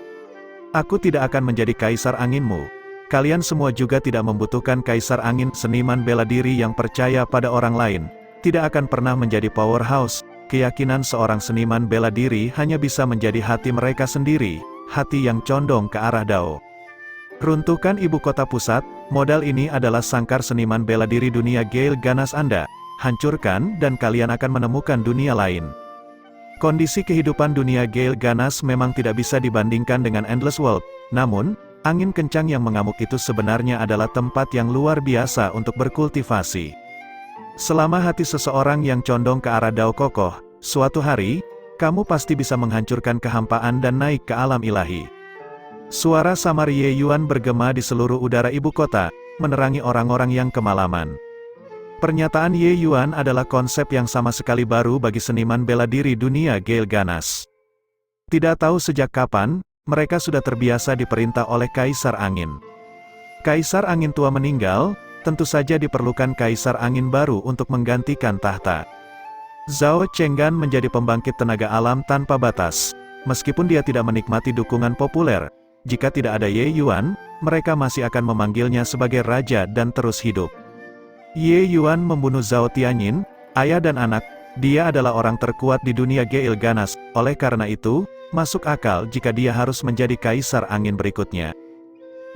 Aku tidak akan menjadi kaisar anginmu. Kalian semua juga tidak membutuhkan kaisar angin. Seniman bela diri yang percaya pada orang lain tidak akan pernah menjadi powerhouse. Keyakinan seorang seniman bela diri hanya bisa menjadi hati mereka sendiri, hati yang condong ke arah Dao. Runtuhkan ibu kota pusat. Modal ini adalah sangkar seniman bela diri dunia Gale Ganas Anda. Hancurkan dan kalian akan menemukan dunia lain. Kondisi kehidupan dunia Gale Ganas memang tidak bisa dibandingkan dengan Endless World, namun, angin kencang yang mengamuk itu sebenarnya adalah tempat yang luar biasa untuk berkultivasi. Selama hati seseorang yang condong ke arah Dao kokoh, suatu hari, kamu pasti bisa menghancurkan kehampaan dan naik ke alam ilahi. Suara samar Ye Yuan bergema di seluruh udara ibu kota, menerangi orang-orang yang kemalaman. Pernyataan Ye Yuan adalah konsep yang sama sekali baru bagi seniman bela diri dunia Gale Ganas. Tidak tahu sejak kapan, mereka sudah terbiasa diperintah oleh Kaisar Angin. Kaisar Angin tua meninggal, tentu saja diperlukan Kaisar Angin baru untuk menggantikan tahta. Zhao Chenggan menjadi pembangkit tenaga alam tanpa batas. Meskipun dia tidak menikmati dukungan populer, jika tidak ada Ye Yuan, mereka masih akan memanggilnya sebagai raja dan terus hidup. Ye Yuan membunuh Zhao Tianyin, ayah dan anak. Dia adalah orang terkuat di dunia Gale Ganas, oleh karena itu, masuk akal jika dia harus menjadi kaisar angin berikutnya.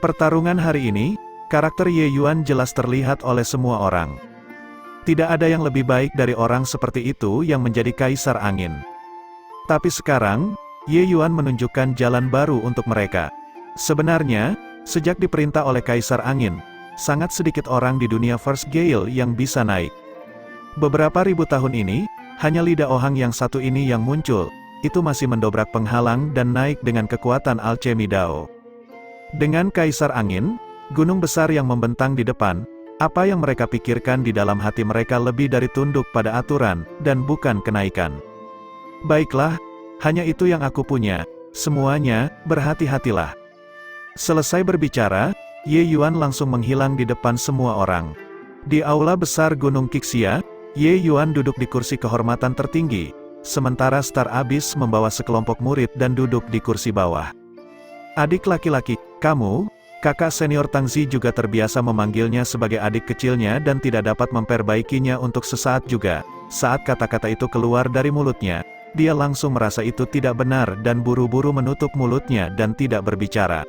Pertarungan hari ini, karakter Ye Yuan jelas terlihat oleh semua orang. Tidak ada yang lebih baik dari orang seperti itu yang menjadi kaisar angin. Tapi sekarang, Ye Yuan menunjukkan jalan baru untuk mereka. Sebenarnya, sejak diperintah oleh Kaisar Angin, sangat sedikit orang di dunia First Gale yang bisa naik. Beberapa ribu tahun ini, hanya lidah ohang yang satu ini yang muncul, itu masih mendobrak penghalang dan naik dengan kekuatan alchemy Dao. Dengan Kaisar Angin, gunung besar yang membentang di depan, apa yang mereka pikirkan di dalam hati mereka lebih dari tunduk pada aturan, dan bukan kenaikan. Baiklah, hanya itu yang aku punya, semuanya, berhati-hatilah. Selesai berbicara, Ye Yuan langsung menghilang di depan semua orang. Di aula besar Gunung Qixia, Ye Yuan duduk di kursi kehormatan tertinggi, sementara Star Abyss membawa sekelompok murid dan duduk di kursi bawah. Adik laki-laki, kamu, kakak senior Tangzi juga terbiasa memanggilnya sebagai adik kecilnya dan tidak dapat memperbaikinya untuk sesaat juga. Saat kata-kata itu keluar dari mulutnya, dia langsung merasa itu tidak benar dan buru-buru menutup mulutnya dan tidak berbicara.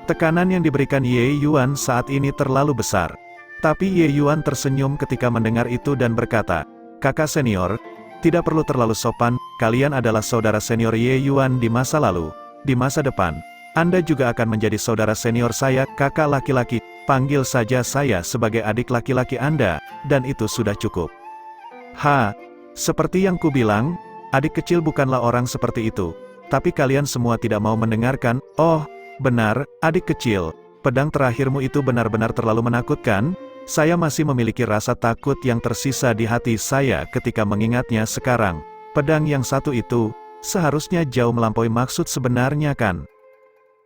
Tekanan yang diberikan Ye Yuan saat ini terlalu besar. Tapi Ye Yuan tersenyum ketika mendengar itu dan berkata, "Kakak senior, tidak perlu terlalu sopan, kalian adalah saudara senior Ye Yuan di masa lalu. Di masa depan, Anda juga akan menjadi saudara senior saya, kakak laki-laki, panggil saja saya sebagai adik laki-laki Anda, dan itu sudah cukup." Seperti yang kubilang, adik kecil bukanlah orang seperti itu. Tapi kalian semua tidak mau mendengarkan. Oh, benar, adik kecil. Pedang terakhirmu itu benar-benar terlalu menakutkan. Saya masih memiliki rasa takut yang tersisa di hati saya ketika mengingatnya sekarang. Pedang yang satu itu, seharusnya jauh melampaui maksud sebenarnya kan?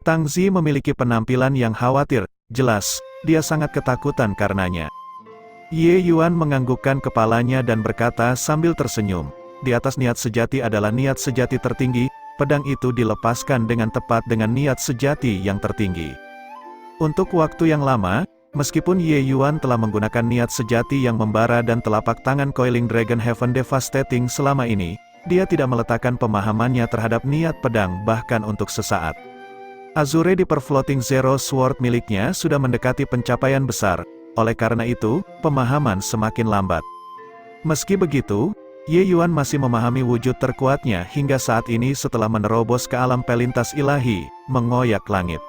Tangzi memiliki penampilan yang khawatir. Jelas, dia sangat ketakutan karenanya. Ye Yuan menganggukkan kepalanya dan berkata sambil tersenyum. Di atas niat sejati adalah niat sejati tertinggi, pedang itu dilepaskan dengan tepat dengan niat sejati yang tertinggi. Untuk waktu yang lama, meskipun Ye Yuan telah menggunakan niat sejati yang membara dan telapak tangan Coiling Dragon Heaven Devastating selama ini, dia tidak meletakkan pemahamannya terhadap niat pedang bahkan untuk sesaat. Azure Deeper Floating Zero Sword miliknya sudah mendekati pencapaian besar, oleh karena itu, pemahaman semakin lambat. Meski begitu, Ye Yuan masih memahami wujud terkuatnya hingga saat ini setelah menerobos ke alam pelintas ilahi, mengoyak langit.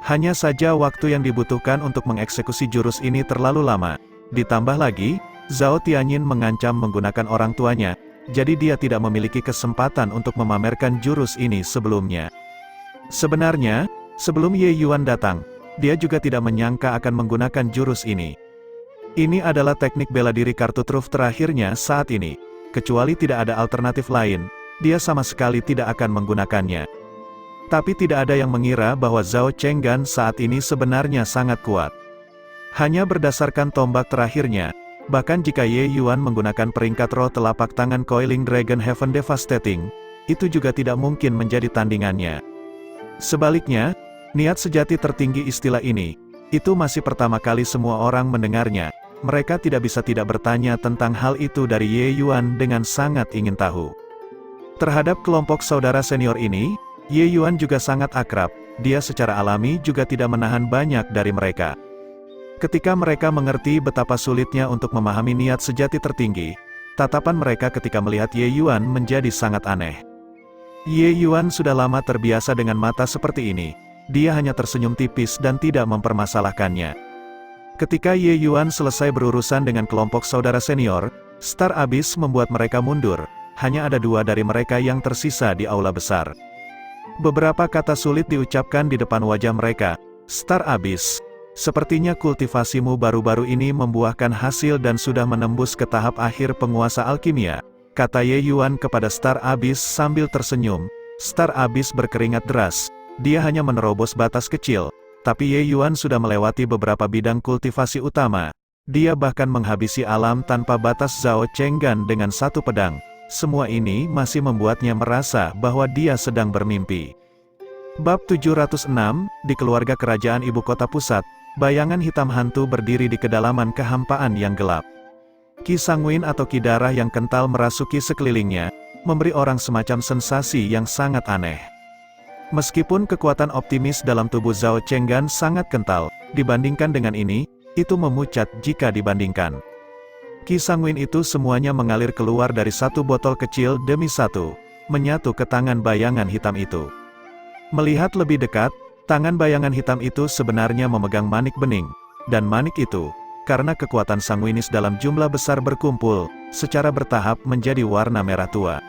Hanya saja waktu yang dibutuhkan untuk mengeksekusi jurus ini terlalu lama. Ditambah lagi, Zhao Tianyin mengancam menggunakan orang tuanya, jadi dia tidak memiliki kesempatan untuk memamerkan jurus ini sebelumnya. Sebenarnya, sebelum Ye Yuan datang, dia juga tidak menyangka akan menggunakan jurus ini. Ini adalah teknik bela diri kartu truf terakhirnya saat ini. Kecuali tidak ada alternatif lain, dia sama sekali tidak akan menggunakannya. Tapi tidak ada yang mengira bahwa Zhao Chenggan saat ini sebenarnya sangat kuat. Hanya berdasarkan tombak terakhirnya, bahkan jika Ye Yuan menggunakan peringkat roh telapak tangan Coiling Dragon Heaven Devastating, itu juga tidak mungkin menjadi tandingannya. Sebaliknya, niat sejati tertinggi istilah ini, itu masih pertama kali semua orang mendengarnya. Mereka tidak bisa tidak bertanya tentang hal itu dari Ye Yuan dengan sangat ingin tahu. Terhadap kelompok saudara senior ini, Ye Yuan juga sangat akrab. Dia secara alami juga tidak menahan banyak dari mereka. Ketika mereka mengerti betapa sulitnya untuk memahami niat sejati tertinggi, tatapan mereka ketika melihat Ye Yuan menjadi sangat aneh. Ye Yuan sudah lama terbiasa dengan mata seperti ini. Dia hanya tersenyum tipis dan tidak mempermasalahkannya. Ketika Ye Yuan selesai berurusan dengan kelompok saudara senior, Star Abyss membuat mereka mundur. Hanya ada 2 dari mereka yang tersisa di aula besar. Beberapa kata sulit diucapkan di depan wajah mereka. Star Abyss, sepertinya kultivasimu baru-baru ini membuahkan hasil dan sudah menembus ke tahap akhir penguasa alkimia, kata Ye Yuan kepada Star Abyss sambil tersenyum. Star Abyss berkeringat deras. Dia hanya menerobos batas kecil, tapi Ye Yuan sudah melewati beberapa bidang kultivasi utama. Dia bahkan menghabisi alam tanpa batas Zhao Chenggan dengan 1 pedang. Semua ini masih membuatnya merasa bahwa dia sedang bermimpi. Bab 706, di keluarga kerajaan ibu kota pusat, bayangan hitam hantu berdiri di kedalaman kehampaan yang gelap. Ki Sangwin atau ki darah yang kental merasuki sekelilingnya, memberi orang semacam sensasi yang sangat aneh. Meskipun kekuatan optimis dalam tubuh Zhao Chenggan sangat kental, dibandingkan dengan ini, itu memucat jika dibandingkan. Ki Sangwin itu semuanya mengalir keluar dari 1 botol kecil demi 1, menyatu ke tangan bayangan hitam itu. Melihat lebih dekat, tangan bayangan hitam itu sebenarnya memegang manik bening, dan manik itu, karena kekuatan Sangwinis dalam jumlah besar berkumpul, secara bertahap menjadi warna merah tua.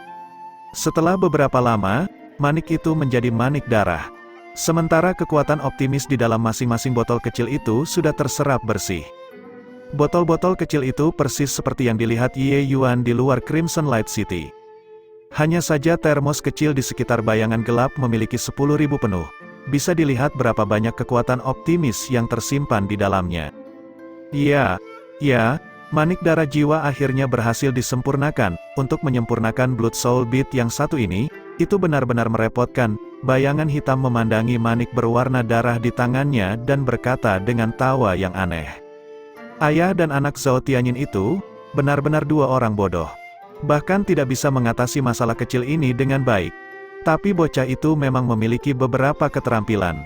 Setelah beberapa lama, manik itu menjadi manik darah. Sementara kekuatan optimis di dalam masing-masing botol kecil itu sudah terserap bersih. Botol-botol kecil itu persis seperti yang dilihat Ye Yuan di luar Crimson Light City. Hanya saja termos kecil di sekitar bayangan gelap memiliki 10.000 penuh. Bisa dilihat berapa banyak kekuatan optimis yang tersimpan di dalamnya. Ya, manik darah jiwa akhirnya berhasil disempurnakan. Untuk menyempurnakan Blood Soul Bead yang satu ini, itu benar-benar merepotkan. Bayangan hitam memandangi manik berwarna darah di tangannya dan berkata dengan tawa yang aneh. Ayah dan anak Zhao Tianyin itu, benar-benar 2 orang bodoh. Bahkan tidak bisa mengatasi masalah kecil ini dengan baik. Tapi bocah itu memang memiliki beberapa keterampilan.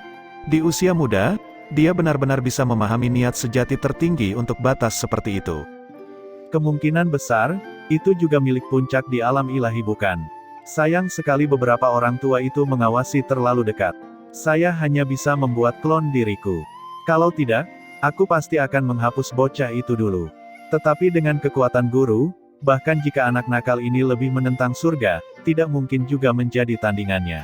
Di usia muda, dia benar-benar bisa memahami niat sejati tertinggi untuk batas seperti itu. Kemungkinan besar, itu juga milik puncak di alam ilahi bukan? Sayang sekali beberapa orang tua itu mengawasi terlalu dekat. Saya hanya bisa membuat klon diriku. Kalau tidak, aku pasti akan menghapus bocah itu dulu. Tetapi dengan kekuatan guru, bahkan jika anak nakal ini lebih menentang surga, tidak mungkin juga menjadi tandingannya.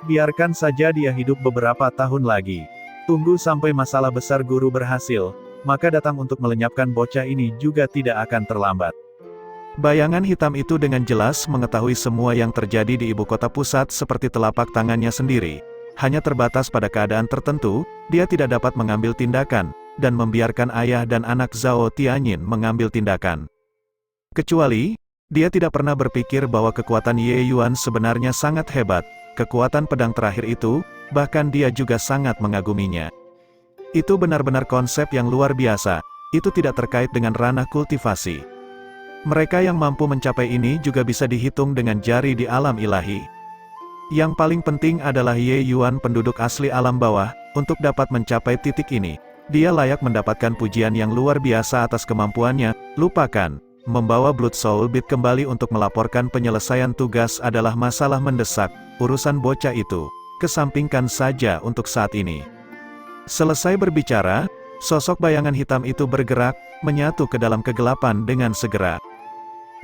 Biarkan saja dia hidup beberapa tahun lagi. Tunggu sampai masalah besar guru berhasil, maka datang untuk melenyapkan bocah ini juga tidak akan terlambat. Bayangan hitam itu dengan jelas mengetahui semua yang terjadi di ibu kota pusat seperti telapak tangannya sendiri. Hanya terbatas pada keadaan tertentu, dia tidak dapat mengambil tindakan, dan membiarkan ayah dan anak Zhao Tianyin mengambil tindakan. Kecuali, dia tidak pernah berpikir bahwa kekuatan Ye Yuan sebenarnya sangat hebat. Kekuatan pedang terakhir itu, bahkan dia juga sangat mengaguminya. Itu benar-benar konsep yang luar biasa, itu tidak terkait dengan ranah kultivasi. Mereka yang mampu mencapai ini juga bisa dihitung dengan jari di alam ilahi. Yang paling penting adalah Ye Yuan penduduk asli alam bawah, untuk dapat mencapai titik ini. Dia layak mendapatkan pujian yang luar biasa atas kemampuannya. Lupakan, membawa Blood Soul Bead kembali untuk melaporkan penyelesaian tugas adalah masalah mendesak, urusan bocah itu, kesampingkan saja untuk saat ini. Selesai berbicara, sosok bayangan hitam itu bergerak, menyatu ke dalam kegelapan dengan segera.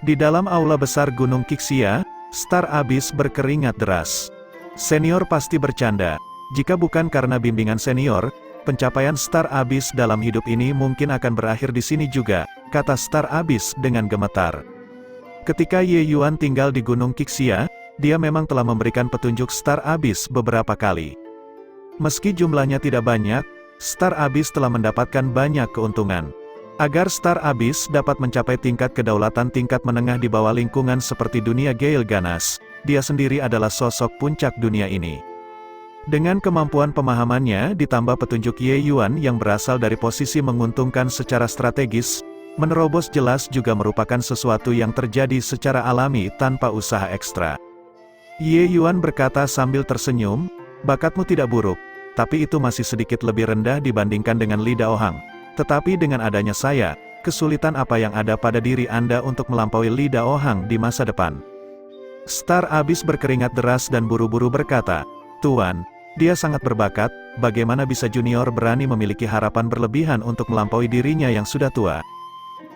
Di dalam aula besar Gunung Qixia, Star Abyss berkeringat deras. Senior pasti bercanda. Jika bukan karena bimbingan senior, pencapaian Star Abyss dalam hidup ini mungkin akan berakhir di sini juga, kata Star Abyss dengan gemetar. Ketika Ye Yuan tinggal di Gunung Qixia, dia memang telah memberikan petunjuk Star Abyss beberapa kali. Meski jumlahnya tidak banyak, Star Abyss telah mendapatkan banyak keuntungan. Agar Star Abyss dapat mencapai tingkat kedaulatan tingkat menengah di bawah lingkungan seperti dunia Gale Ganas, dia sendiri adalah sosok puncak dunia ini. Dengan kemampuan pemahamannya ditambah petunjuk Ye Yuan yang berasal dari posisi menguntungkan secara strategis, menerobos jelas juga merupakan sesuatu yang terjadi secara alami tanpa usaha ekstra. Ye Yuan berkata sambil tersenyum, "Bakatmu tidak buruk, tapi itu masih sedikit lebih rendah dibandingkan dengan Li Daohang. Tetapi dengan adanya saya, kesulitan apa yang ada pada diri Anda untuk melampaui Li Daohang di masa depan?" Star Abyss berkeringat deras dan buru-buru berkata, "Tuan, dia sangat berbakat, bagaimana bisa junior berani memiliki harapan berlebihan untuk melampaui dirinya yang sudah tua?"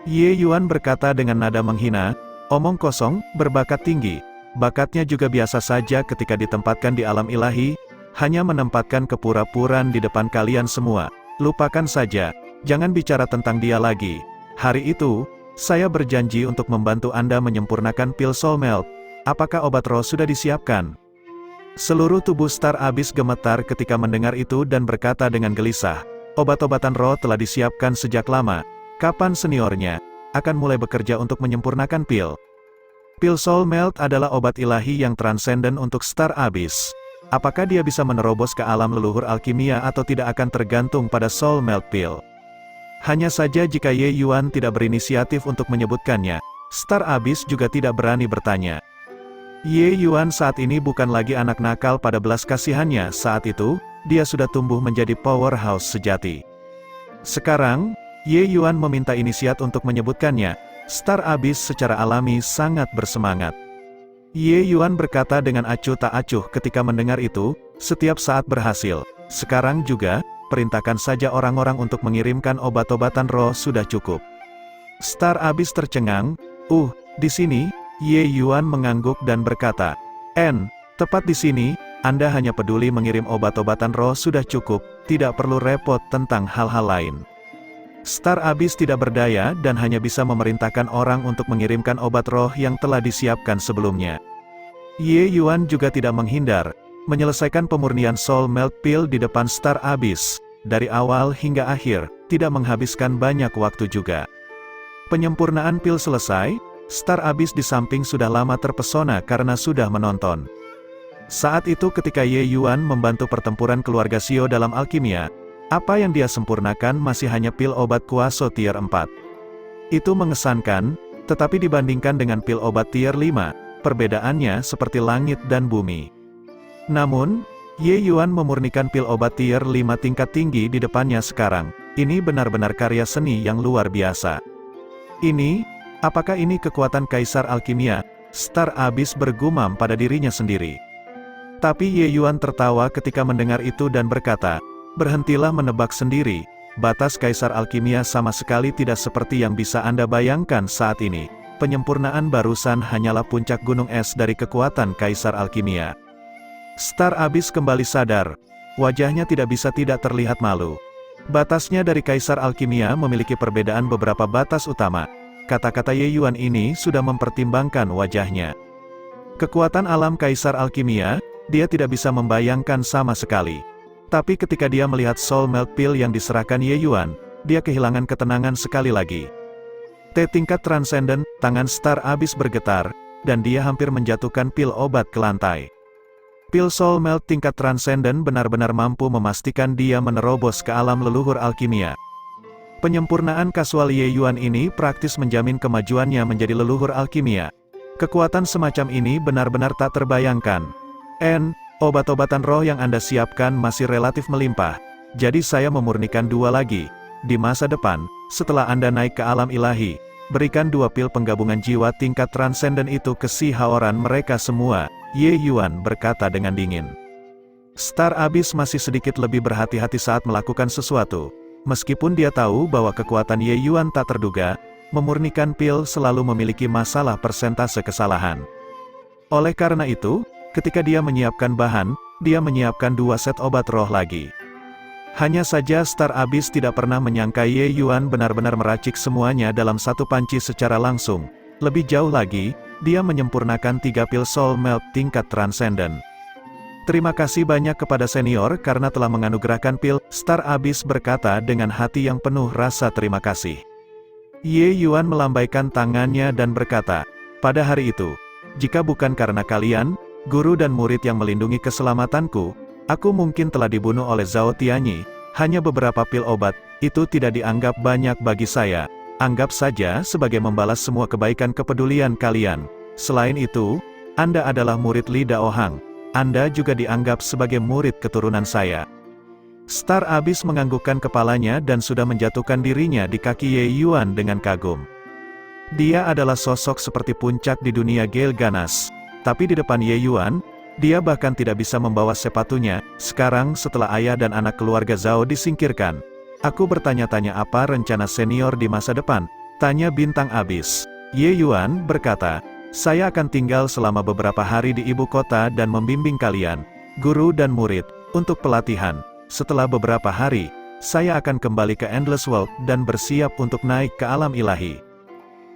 Ye Yuan berkata dengan nada menghina, "Omong kosong, berbakat tinggi. Bakatnya juga biasa saja ketika ditempatkan di alam ilahi, hanya menempatkan kepura-puraan di depan kalian semua. Lupakan saja, jangan bicara tentang dia lagi. Hari itu, saya berjanji untuk membantu Anda menyempurnakan pil Soul Melt. Apakah obat roh sudah disiapkan?" Seluruh tubuh Star Abyss gemetar ketika mendengar itu dan berkata dengan gelisah, "Obat-obatan roh telah disiapkan sejak lama. Kapan seniornya akan mulai bekerja untuk menyempurnakan pil?" Pil Soul Melt adalah obat ilahi yang transenden untuk Star Abyss. Apakah dia bisa menerobos ke alam leluhur alkimia atau tidak akan tergantung pada Soul Melt Pill. Hanya saja jika Ye Yuan tidak berinisiatif untuk menyebutkannya, Star Abyss juga tidak berani bertanya. Ye Yuan saat ini bukan lagi anak nakal pada belas kasihannya saat itu, dia sudah tumbuh menjadi powerhouse sejati. Sekarang, Ye Yuan meminta inisiat untuk menyebutkannya. Star Abyss secara alami sangat bersemangat. Ye Yuan berkata dengan acuh tak acuh ketika mendengar itu, "Setiap saat berhasil. Sekarang juga, perintahkan saja orang-orang untuk mengirimkan obat-obatan roh sudah cukup." Star Abyss tercengang, di sini?" Ye Yuan mengangguk dan berkata, tepat di sini, Anda hanya peduli mengirim obat-obatan roh sudah cukup, tidak perlu repot tentang hal-hal lain." Star Abyss tidak berdaya dan hanya bisa memerintahkan orang untuk mengirimkan obat roh yang telah disiapkan sebelumnya. Ye Yuan juga tidak menghindar, menyelesaikan pemurnian Soul Melt Pill di depan Star Abyss, dari awal hingga akhir, tidak menghabiskan banyak waktu juga. Penyempurnaan pil selesai, Star Abyss di samping sudah lama terpesona karena sudah menonton. Saat itu ketika Ye Yuan membantu pertempuran keluarga Xiao dalam alkimia, apa yang dia sempurnakan masih hanya pil obat kuaso tier 4. Itu mengesankan, tetapi dibandingkan dengan pil obat tier 5, perbedaannya seperti langit dan bumi. Namun, Ye Yuan memurnikan pil obat tier 5 tingkat tinggi di depannya sekarang. Ini benar-benar karya seni yang luar biasa. Apakah ini kekuatan Kaisar Alkimia? Star Abyss bergumam pada dirinya sendiri. Tapi Ye Yuan tertawa ketika mendengar itu dan berkata, "Berhentilah menebak sendiri, batas Kaisar Alkimia sama sekali tidak seperti yang bisa Anda bayangkan saat ini. Penyempurnaan barusan hanyalah puncak gunung es dari kekuatan Kaisar Alkimia." Star Abyss kembali sadar, wajahnya tidak bisa tidak terlihat malu. Batasnya dari Kaisar Alkimia memiliki perbedaan beberapa batas utama. Kata-kata Ye Yuan ini sudah mempertimbangkan wajahnya. Kekuatan alam Kaisar Alkimia, dia tidak bisa membayangkan sama sekali. Tapi ketika dia melihat Soul Melt Pill yang diserahkan Ye Yuan, dia kehilangan ketenangan sekali lagi. Tingkat transenden, tangan Star Abyss bergetar, dan dia hampir menjatuhkan pil obat ke lantai. Pil Soul Melt tingkat transenden benar-benar mampu memastikan dia menerobos ke alam leluhur alkimia. Penyempurnaan kasual Ye Yuan ini praktis menjamin kemajuannya menjadi leluhur alkimia. Kekuatan semacam ini benar-benar tak terbayangkan. Obat-obatan roh yang Anda siapkan masih relatif melimpah. Jadi saya memurnikan 2 lagi. Di masa depan, setelah Anda naik ke alam ilahi, berikan 2 pil penggabungan jiwa tingkat transenden itu ke si Haoran mereka semua, Ye Yuan berkata dengan dingin. Star Abyss masih sedikit lebih berhati-hati saat melakukan sesuatu. Meskipun dia tahu bahwa kekuatan Ye Yuan tak terduga, memurnikan pil selalu memiliki masalah persentase kesalahan. Oleh karena itu, ketika dia menyiapkan bahan, dia menyiapkan 2 set obat roh lagi. Hanya saja Star Abyss tidak pernah menyangka Ye Yuan benar-benar meracik semuanya dalam satu panci secara langsung. Lebih jauh lagi, dia menyempurnakan 3 pil Soul Melt tingkat transenden. "Terima kasih banyak kepada senior karena telah menganugerahkan pil," Star Abyss berkata dengan hati yang penuh rasa terima kasih. Ye Yuan melambaikan tangannya dan berkata, "Pada hari itu, Jika bukan karena kalian, guru dan murid yang melindungi keselamatanku, aku mungkin telah dibunuh oleh Zhao Tianyi. Hanya beberapa pil obat, itu tidak dianggap banyak bagi saya. Anggap saja sebagai membalas semua kebaikan kepedulian kalian. Selain itu, Anda adalah murid Li Daohang. Anda juga dianggap sebagai murid keturunan saya. Star Abyss menganggukkan kepalanya dan sudah menjatuhkan dirinya di kaki Ye Yuan dengan kagum. Dia adalah sosok seperti puncak di dunia Gale Ganas. Tapi di depan Ye Yuan, dia bahkan tidak bisa membawa sepatunya. Sekarang setelah ayah dan anak keluarga Zhao disingkirkan, aku bertanya-tanya apa rencana senior di masa depan, tanya Bintang Abyss. Ye Yuan berkata, saya akan tinggal selama beberapa hari di ibu kota dan membimbing kalian, guru dan murid, untuk pelatihan. Setelah beberapa hari, saya akan kembali ke Endless World dan bersiap untuk naik ke alam ilahi.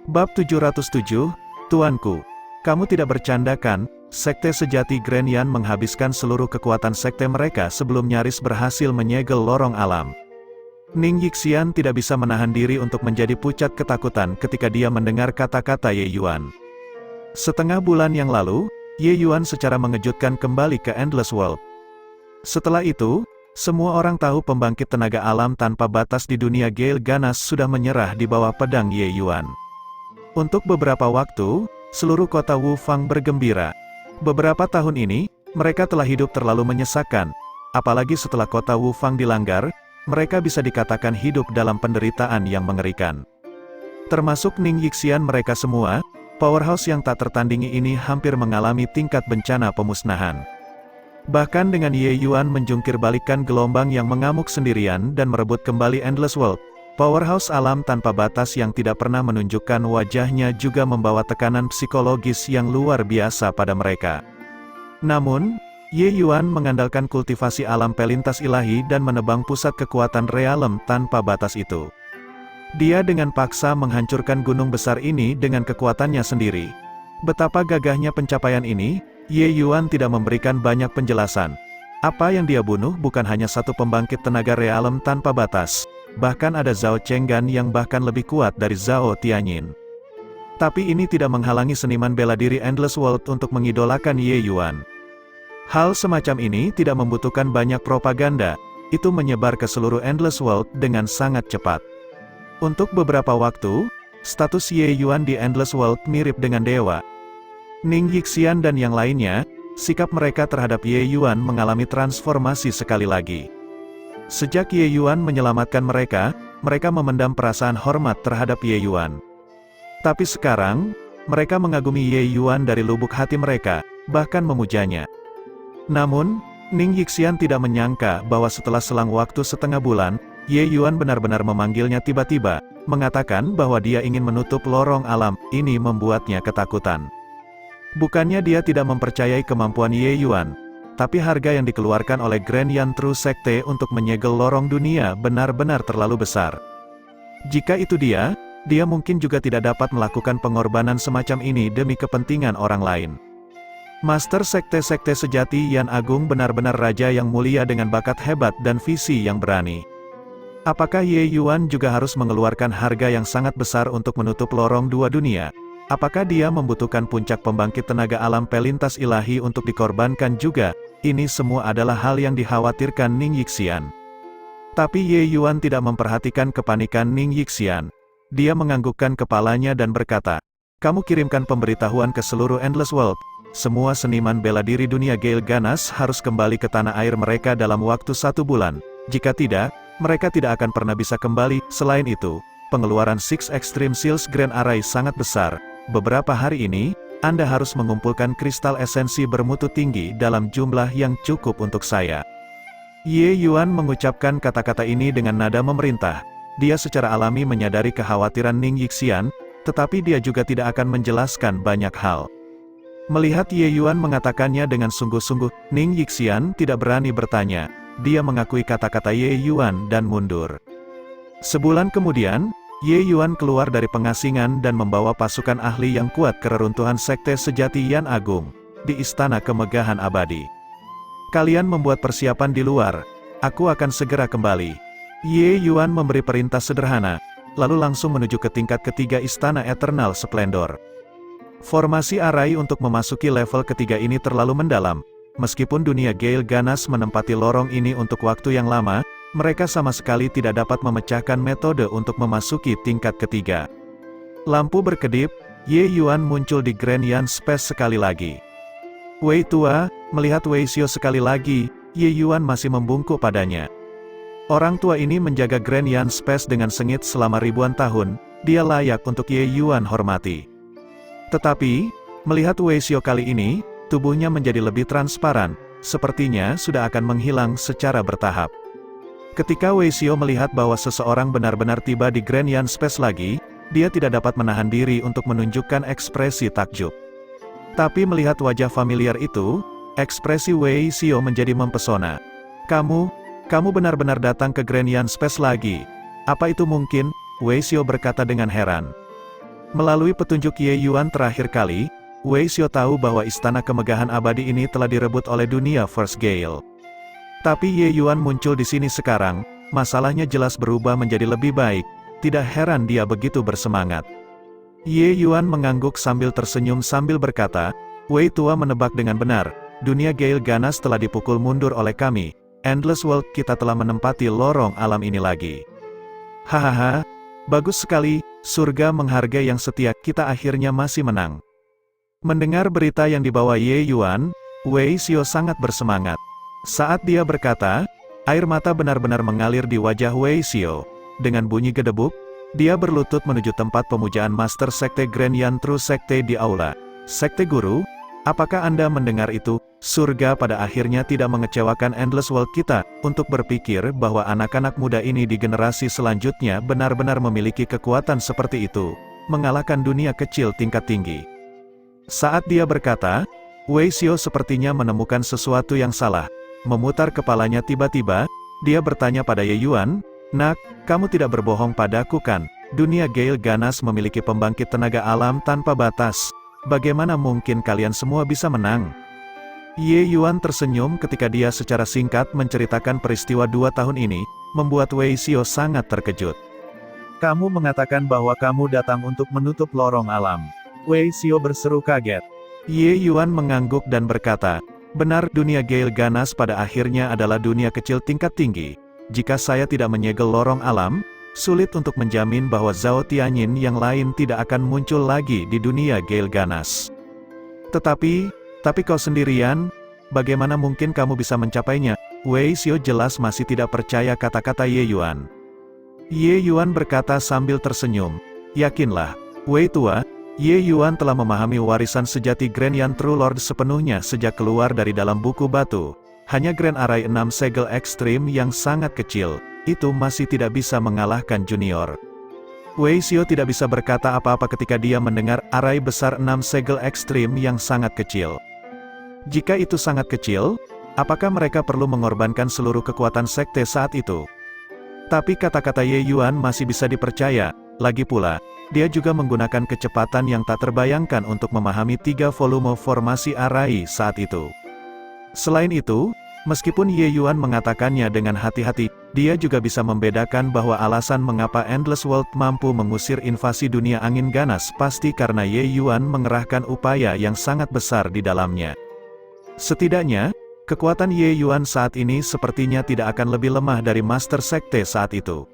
Bab 707, Tuanku, kamu tidak bercanda kan? Sekte sejati Grand Yan menghabiskan seluruh kekuatan sekte mereka sebelum nyaris berhasil menyegel lorong alam. Ning Yixian tidak bisa menahan diri untuk menjadi pucat ketakutan ketika dia mendengar kata-kata Ye Yuan. Setengah bulan yang lalu, Ye Yuan secara mengejutkan kembali ke Endless World. Setelah itu, semua orang tahu pembangkit tenaga alam tanpa batas di dunia Gale Ganas sudah menyerah di bawah pedang Ye Yuan. Untuk beberapa waktu, seluruh kota Wu Fang bergembira. Beberapa tahun ini, mereka telah hidup terlalu menyesakan. Apalagi setelah kota Wu Fang dilanggar, mereka bisa dikatakan hidup dalam penderitaan yang mengerikan. Termasuk Ning Yixian mereka semua, powerhouse yang tak tertandingi ini hampir mengalami tingkat bencana pemusnahan. Bahkan dengan Ye Yuan menjungkir balikan gelombang yang mengamuk sendirian dan merebut kembali Endless World, powerhouse alam tanpa batas yang tidak pernah menunjukkan wajahnya juga membawa tekanan psikologis yang luar biasa pada mereka. Namun, Ye Yuan mengandalkan kultivasi alam pelintas ilahi dan menebang pusat kekuatan realem tanpa batas itu. Dia dengan paksa menghancurkan gunung besar ini dengan kekuatannya sendiri. Betapa gagahnya pencapaian ini, Ye Yuan tidak memberikan banyak penjelasan. Apa yang dia bunuh bukan hanya satu pembangkit tenaga realem tanpa batas, bahkan ada Zhao Chenggan yang bahkan lebih kuat dari Zhao Tianyin. Tapi ini tidak menghalangi seniman bela diri Endless World untuk mengidolakan Ye Yuan. Hal semacam ini tidak membutuhkan banyak propaganda, itu menyebar ke seluruh Endless World dengan sangat cepat. Untuk beberapa waktu, status Ye Yuan di Endless World mirip dengan dewa. Ning Yixian dan yang lainnya, sikap mereka terhadap Ye Yuan mengalami transformasi sekali lagi. Sejak Ye Yuan menyelamatkan mereka, mereka memendam perasaan hormat terhadap Ye Yuan. Tapi sekarang, mereka mengagumi Ye Yuan dari lubuk hati mereka, bahkan memujanya. Namun, Ning Yixian tidak menyangka bahwa setelah selang waktu setengah bulan, Ye Yuan benar-benar memanggilnya tiba-tiba, mengatakan bahwa dia ingin menutup lorong alam. Ini membuatnya ketakutan. Bukannya dia tidak mempercayai kemampuan Ye Yuan, tapi harga yang dikeluarkan oleh Grand Yan True Sekte untuk menyegel lorong dunia benar-benar terlalu besar. Jika itu dia mungkin juga tidak dapat melakukan pengorbanan semacam ini demi kepentingan orang lain. Master sekte-sekte sejati Yan Agung benar-benar raja yang mulia dengan bakat hebat dan visi yang berani. Apakah Ye Yuan juga harus mengeluarkan harga yang sangat besar untuk menutup lorong dua dunia? Apakah dia membutuhkan puncak pembangkit tenaga alam pelintas ilahi untuk dikorbankan juga? Ini semua adalah hal yang dikhawatirkan Ning Yixian. Tapi Ye Yuan tidak memperhatikan kepanikan Ning Yixian. Dia menganggukkan kepalanya dan berkata, kamu kirimkan pemberitahuan ke seluruh Endless World. Semua seniman bela diri dunia Gale Ganas harus kembali ke tanah air mereka dalam waktu 1 bulan. Jika tidak, mereka tidak akan pernah bisa kembali. Selain itu, pengeluaran Six Extreme Seals Grand Array sangat besar. Beberapa hari ini, Anda harus mengumpulkan kristal esensi bermutu tinggi dalam jumlah yang cukup untuk saya. Ye Yuan mengucapkan kata-kata ini dengan nada memerintah. Dia secara alami menyadari kekhawatiran Ning Yixian, tetapi dia juga tidak akan menjelaskan banyak hal. Melihat Ye Yuan mengatakannya dengan sungguh-sungguh, Ning Yixian tidak berani bertanya. Dia mengakui kata-kata Ye Yuan dan mundur. Sebulan kemudian, Ye Yuan keluar dari pengasingan dan membawa pasukan ahli yang kuat ke reruntuhan sekte sejati Yan Agung, di Istana Kemegahan Abadi. Kalian membuat persiapan di luar, aku akan segera kembali. Ye Yuan memberi perintah sederhana, lalu langsung menuju ke tingkat ketiga Istana Eternal Splendor. Formasi Arai untuk memasuki level ketiga ini terlalu mendalam. Meskipun dunia Gale Ganas menempati lorong ini untuk waktu yang lama, mereka sama sekali tidak dapat memecahkan metode untuk memasuki tingkat ketiga. Lampu berkedip, Ye Yuan muncul di Grand Yan Space sekali lagi. Wei tua, melihat Wei Xiao sekali lagi, Ye Yuan masih membungkuk padanya. Orang tua ini menjaga Grand Yan Space dengan sengit selama ribuan tahun, dia layak untuk Ye Yuan hormati. Tetapi, melihat Wei Xiao kali ini, tubuhnya menjadi lebih transparan, sepertinya sudah akan menghilang secara bertahap. Ketika Wei Xiao melihat bahwa seseorang benar-benar tiba di Grand Yan Space lagi, dia tidak dapat menahan diri untuk menunjukkan ekspresi takjub. Tapi melihat wajah familiar itu, ekspresi Wei Xiao menjadi mempesona. Kamu benar-benar datang ke Grand Yan Space lagi. Apa itu mungkin? Wei Xiao berkata dengan heran. Melalui petunjuk Ye Yuan terakhir kali, Wei Xiao tahu bahwa istana kemegahan abadi ini telah direbut oleh dunia First Gale. Tapi Ye Yuan muncul di sini sekarang, masalahnya jelas berubah menjadi lebih baik, tidak heran dia begitu bersemangat. Ye Yuan mengangguk sambil tersenyum sambil berkata, Wei tua menebak dengan benar, dunia Gale Ganas telah dipukul mundur oleh kami, Endless World kita telah menempati lorong alam ini lagi. Hahaha, bagus sekali, surga menghargai yang setia, kita akhirnya masih menang. Mendengar berita yang dibawa Ye Yuan, Wei Xiao sangat bersemangat. Saat dia berkata, air mata benar-benar mengalir di wajah Wei Xiao. Dengan bunyi gedebuk, dia berlutut menuju tempat pemujaan Master Sekte Grand Yan True Sekte di aula. Sekte Guru, apakah Anda mendengar itu? Surga pada akhirnya tidak mengecewakan Endless World kita, untuk berpikir bahwa anak-anak muda ini di generasi selanjutnya benar-benar memiliki kekuatan seperti itu, mengalahkan dunia kecil tingkat tinggi. Saat dia berkata, Wei Xiao sepertinya menemukan sesuatu yang salah. Memutar kepalanya tiba-tiba, dia bertanya pada Ye Yuan, Nak, kamu tidak berbohong padaku kan? Dunia Gale Ganas memiliki pembangkit tenaga alam tanpa batas. Bagaimana mungkin kalian semua bisa menang? Ye Yuan tersenyum ketika dia secara singkat menceritakan peristiwa 2 tahun ini, membuat Wei Xiao sangat terkejut. Kamu mengatakan bahwa kamu datang untuk menutup lorong alam. Wei Xiao berseru kaget. Ye Yuan mengangguk dan berkata, benar, dunia Gale Ganas pada akhirnya adalah dunia kecil tingkat tinggi. Jika saya tidak menyegel lorong alam, sulit untuk menjamin bahwa Zhao Tianyin yang lain tidak akan muncul lagi di dunia Gale Ganas. Tetapi kau sendirian, bagaimana mungkin kamu bisa mencapainya? Wei Xiao jelas masih tidak percaya kata-kata Ye Yuan. Ye Yuan berkata sambil tersenyum, yakinlah, Wei tua, Ye Yuan telah memahami warisan sejati Grand Yan True Lord sepenuhnya sejak keluar dari dalam buku batu. Hanya Grand Arai 6 segel ekstrim yang sangat kecil, itu masih tidak bisa mengalahkan junior. Wei Xiao tidak bisa berkata apa-apa ketika dia mendengar arai besar 6 segel ekstrim yang sangat kecil. Jika itu sangat kecil, apakah mereka perlu mengorbankan seluruh kekuatan sekte saat itu? Tapi kata-kata Ye Yuan masih bisa dipercaya, lagi pula, dia juga menggunakan kecepatan yang tak terbayangkan untuk memahami 3 volume formasi arai saat itu. Selain itu, meskipun Ye Yuan mengatakannya dengan hati-hati, dia juga bisa membedakan bahwa alasan mengapa Endless World mampu mengusir invasi dunia angin ganas pasti karena Ye Yuan mengerahkan upaya yang sangat besar di dalamnya. Setidaknya, kekuatan Ye Yuan saat ini sepertinya tidak akan lebih lemah dari Master Sekte saat itu.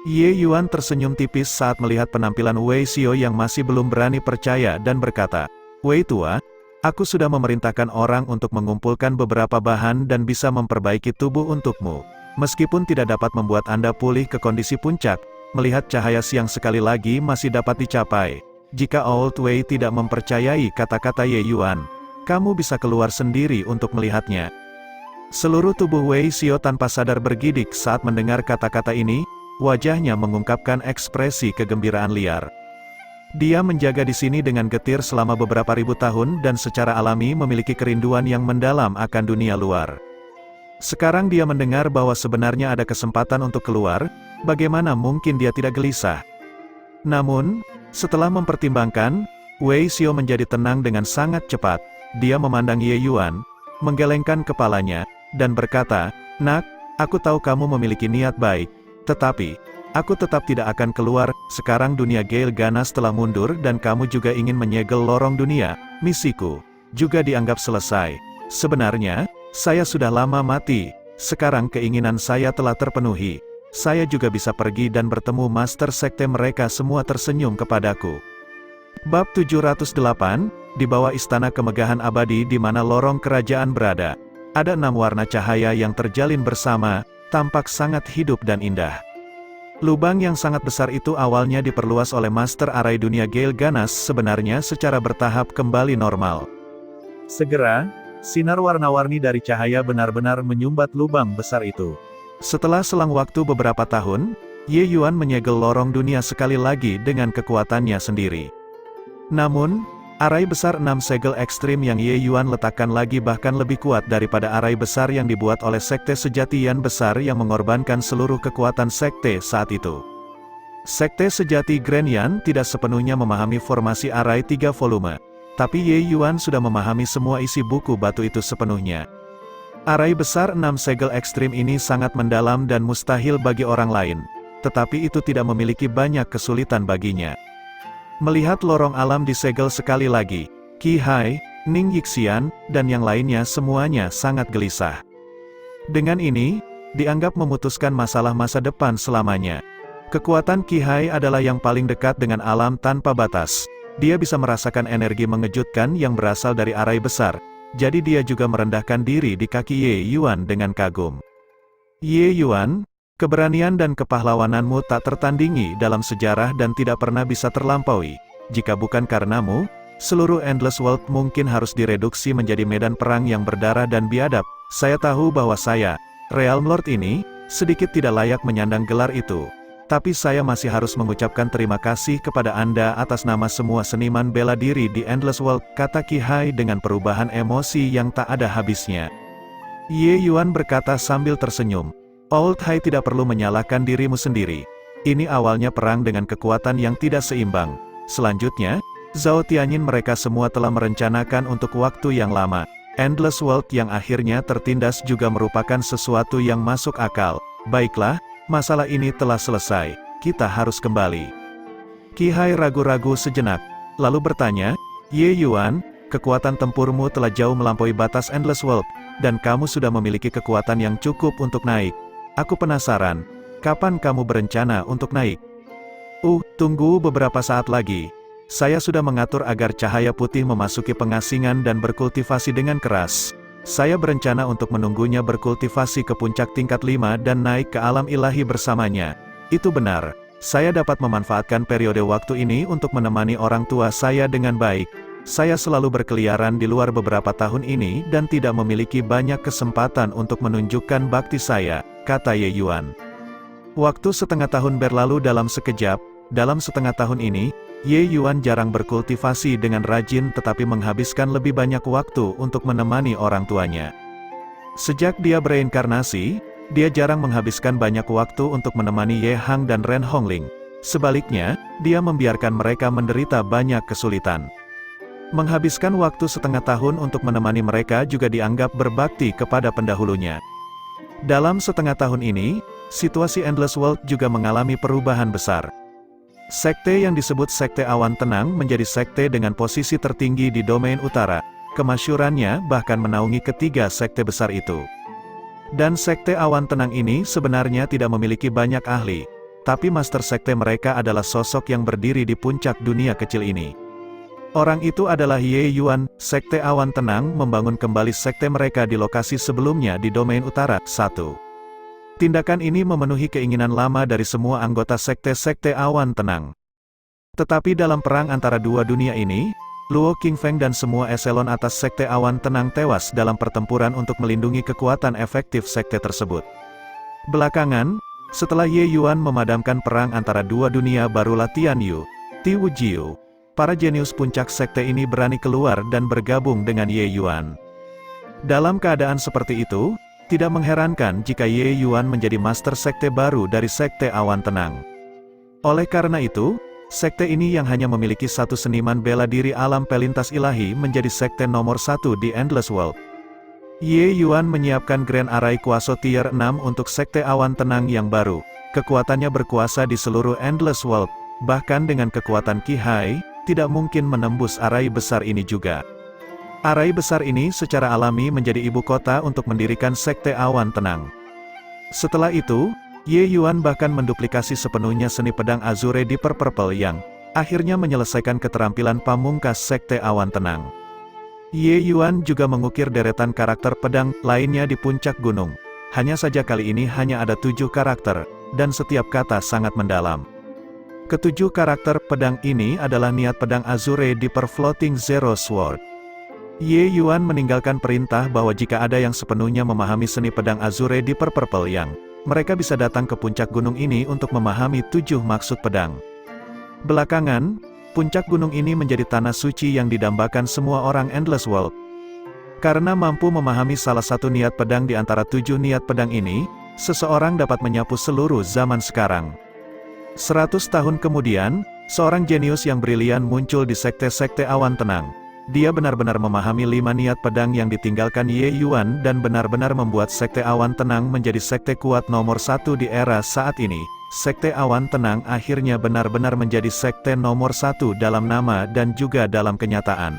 Ye Yuan tersenyum tipis saat melihat penampilan Wei Xiao yang masih belum berani percaya dan berkata, Wei tua, aku sudah memerintahkan orang untuk mengumpulkan beberapa bahan dan bisa memperbaiki tubuh untukmu. Meskipun tidak dapat membuat Anda pulih ke kondisi puncak, melihat cahaya siang sekali lagi masih dapat dicapai. Jika Old Wei tidak mempercayai kata-kata Ye Yuan, kamu bisa keluar sendiri untuk melihatnya. Seluruh tubuh Wei Xiao tanpa sadar bergidik saat mendengar kata-kata ini, wajahnya mengungkapkan ekspresi kegembiraan liar. Dia menjaga di sini dengan getir selama beberapa ribu tahun dan secara alami memiliki kerinduan yang mendalam akan dunia luar. Sekarang dia mendengar bahwa sebenarnya ada kesempatan untuk keluar, bagaimana mungkin dia tidak gelisah? Namun, setelah mempertimbangkan, Wei Xiao menjadi tenang dengan sangat cepat. Dia memandang Ye Yuan, menggelengkan kepalanya, dan berkata, Nak, aku tahu kamu memiliki niat baik, tetapi, Aku tetap tidak akan keluar. Sekarang dunia Gale Ganas telah mundur dan kamu juga ingin menyegel lorong dunia. Misiku juga dianggap selesai. Sebenarnya, saya sudah lama mati. Sekarang keinginan saya telah terpenuhi. Saya juga bisa pergi dan bertemu Master Sekte mereka semua tersenyum kepadaku. Bab 708, di bawah istana kemegahan abadi di mana lorong kerajaan berada. Ada 6 warna cahaya yang terjalin bersama, tampak sangat hidup dan indah. Lubang yang sangat besar itu awalnya diperluas oleh Master Arai Dunia Gale Ganas sebenarnya secara bertahap kembali normal. Segera, sinar warna-warni dari cahaya benar-benar menyumbat lubang besar itu. Setelah selang waktu beberapa tahun, Ye Yuan menyegel lorong dunia sekali lagi dengan kekuatannya sendiri. Namun, arai besar 6 segel ekstrim yang Ye Yuan letakkan lagi bahkan lebih kuat daripada arai besar yang dibuat oleh Sekte Sejati Yan besar yang mengorbankan seluruh kekuatan Sekte saat itu. Sekte Sejati Grand Yan tidak sepenuhnya memahami formasi arai 3 volume, tapi Ye Yuan sudah memahami semua isi buku batu itu sepenuhnya. Arai besar 6 segel ekstrim ini sangat mendalam dan mustahil bagi orang lain, tetapi itu tidak memiliki banyak kesulitan baginya. Melihat lorong alam disegel sekali lagi, Qi Hai, Ning Yixian, dan yang lainnya semuanya sangat gelisah. Dengan ini, dianggap memutuskan masalah masa depan selamanya. Kekuatan Qi Hai adalah yang paling dekat dengan alam tanpa batas. Dia bisa merasakan energi mengejutkan yang berasal dari arai besar, jadi dia juga merendahkan diri di kaki Ye Yuan dengan kagum. Ye Yuan, keberanian dan kepahlawananmu tak tertandingi dalam sejarah dan tidak pernah bisa terlampaui. Jika bukan karenamu, seluruh Endless World mungkin harus direduksi menjadi medan perang yang berdarah dan biadab. Saya tahu bahwa saya, Realm Lord ini, sedikit tidak layak menyandang gelar itu. Tapi saya masih harus mengucapkan terima kasih kepada Anda atas nama semua seniman bela diri di Endless World, kata Qi Hai dengan perubahan emosi yang tak ada habisnya. Ye Yuan berkata sambil tersenyum. Old Hai tidak perlu menyalahkan dirimu sendiri. Ini awalnya perang dengan kekuatan yang tidak seimbang. Selanjutnya, Zhao Tianyin mereka semua telah merencanakan untuk waktu yang lama. Endless World yang akhirnya tertindas juga merupakan sesuatu yang masuk akal. Baiklah, masalah ini telah selesai. Kita harus kembali. Qi Hai ragu-ragu sejenak, lalu bertanya, Ye Yuan, kekuatan tempurmu telah jauh melampaui batas Endless World, dan kamu sudah memiliki kekuatan yang cukup untuk naik. Aku penasaran, kapan kamu berencana untuk naik? Tunggu beberapa saat lagi. Saya sudah mengatur agar cahaya putih memasuki pengasingan dan berkultivasi dengan keras. Saya berencana untuk menunggunya berkultivasi ke puncak tingkat 5 dan naik ke alam ilahi bersamanya. Itu benar, saya dapat memanfaatkan periode waktu ini untuk menemani orang tua saya dengan baik. Saya selalu berkeliaran di luar beberapa tahun ini dan tidak memiliki banyak kesempatan untuk menunjukkan bakti saya, kata Ye Yuan. Waktu setengah tahun berlalu dalam sekejap. Dalam setengah tahun ini, Ye Yuan jarang berkultivasi dengan rajin tetapi menghabiskan lebih banyak waktu untuk menemani orang tuanya. Sejak dia bereinkarnasi, dia jarang menghabiskan banyak waktu untuk menemani Ye Hang dan Ren Hongling. Sebaliknya, dia membiarkan mereka menderita banyak kesulitan. Menghabiskan waktu setengah tahun untuk menemani mereka juga dianggap berbakti kepada pendahulunya. Dalam setengah tahun ini, situasi Endless World juga mengalami perubahan besar. Sekte yang disebut Sekte Awan Tenang menjadi sekte dengan posisi tertinggi di domain utara. Kemasyhurannya bahkan menaungi ketiga sekte besar itu. Dan Sekte Awan Tenang ini sebenarnya tidak memiliki banyak ahli, tapi master sekte mereka adalah sosok yang berdiri di puncak dunia kecil ini. Orang itu adalah Ye Yuan. Sekte Awan Tenang membangun kembali sekte mereka di lokasi sebelumnya di domain utara. 1. Tindakan ini memenuhi keinginan lama dari semua anggota sekte-sekte Awan Tenang. Tetapi dalam perang antara dua dunia ini, Luo Qingfeng dan semua eselon atas sekte Awan Tenang tewas dalam pertempuran untuk melindungi kekuatan efektif sekte tersebut. Belakangan, setelah Ye Yuan memadamkan perang antara dua dunia barulah Tian Yu, Ti Wujiu, para jenius puncak sekte ini berani keluar dan bergabung dengan Ye Yuan. Dalam keadaan seperti itu, tidak mengherankan jika Ye Yuan menjadi master sekte baru dari sekte Awan Tenang. Oleh karena itu, sekte ini yang hanya memiliki satu seniman bela diri alam pelintas ilahi menjadi sekte nomor 1 di Endless World. Ye Yuan menyiapkan Grand Array Kuaso Tier 6 untuk Sekte Awan Tenang yang baru. Kekuatannya berkuasa di seluruh Endless World, bahkan dengan kekuatan Qi Hai, tidak mungkin menembus arai besar ini juga. Arai besar ini secara alami menjadi ibu kota untuk mendirikan Sekte Awan Tenang. Setelah itu, Ye Yuan bahkan menduplikasi sepenuhnya seni pedang Azure Deeper Purple yang akhirnya menyelesaikan keterampilan pamungkas Sekte Awan Tenang. Ye Yuan juga mengukir deretan karakter pedang lainnya di puncak gunung. Hanya saja kali ini hanya ada 7 karakter, dan setiap kata sangat mendalam. Ketujuh karakter pedang ini adalah niat pedang Azure Deeper Floating Zero Sword. Ye Yuan meninggalkan perintah bahwa jika ada yang sepenuhnya memahami seni pedang Azure Deeper Purple yang mereka bisa datang ke puncak gunung ini untuk memahami 7 maksud pedang. Belakangan, puncak gunung ini menjadi tanah suci yang didambakan semua orang Endless World. Karena mampu memahami salah satu niat pedang di antara 7 niat pedang ini, seseorang dapat menyapu seluruh zaman sekarang. 100 tahun kemudian, seorang jenius yang brilian muncul di sekte-sekte awan tenang. Dia benar-benar memahami 5 niat pedang yang ditinggalkan Ye Yuan dan benar-benar membuat Sekte Awan Tenang menjadi sekte kuat nomor 1 di era saat ini. Sekte Awan Tenang akhirnya benar-benar menjadi sekte nomor 1 dalam nama dan juga dalam kenyataan.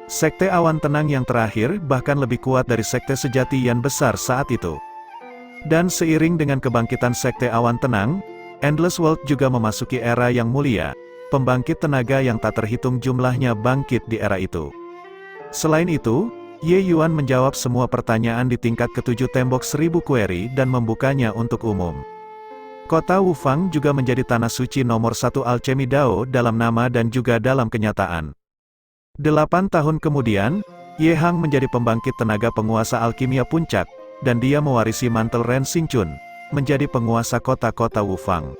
Sekte Awan Tenang yang terakhir bahkan lebih kuat dari sekte sejati yang besar saat itu. Dan seiring dengan kebangkitan Sekte Awan Tenang, Endless World juga memasuki era yang mulia. Pembangkit tenaga yang tak terhitung jumlahnya bangkit di era itu. Selain itu, Ye Yuan menjawab semua pertanyaan di tingkat ke-7 tembok 1000 query dan membukanya untuk umum. Kota Wufang juga menjadi tanah suci nomor 1 alchemy Dao dalam nama dan juga dalam kenyataan. 8 tahun kemudian, Ye Hang menjadi pembangkit tenaga penguasa alkimia puncak, dan dia mewarisi mantel Ren Xingchun, menjadi penguasa kota-kota Wufang.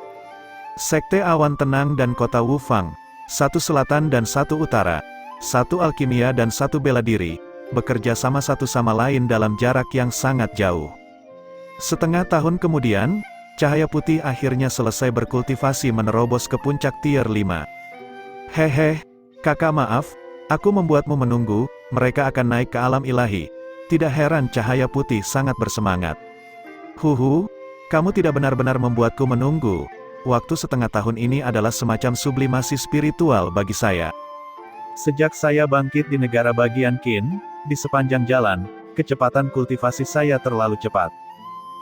Sekte Awan Tenang dan Kota Wufang, 1 selatan dan 1 utara, 1 alkimia dan 1 bela diri, bekerja sama satu sama lain dalam jarak yang sangat jauh. Setengah tahun kemudian, cahaya putih akhirnya selesai berkultivasi menerobos ke puncak tier 5. Hehe, kakak maaf, aku membuatmu menunggu, mereka akan naik ke alam ilahi. Tidak heran cahaya putih sangat bersemangat. Huhu, kamu tidak benar-benar membuatku menunggu. Waktu setengah tahun ini adalah semacam sublimasi spiritual bagi saya. Sejak saya bangkit di negara bagian Qin, di sepanjang jalan, kecepatan kultivasi saya terlalu cepat.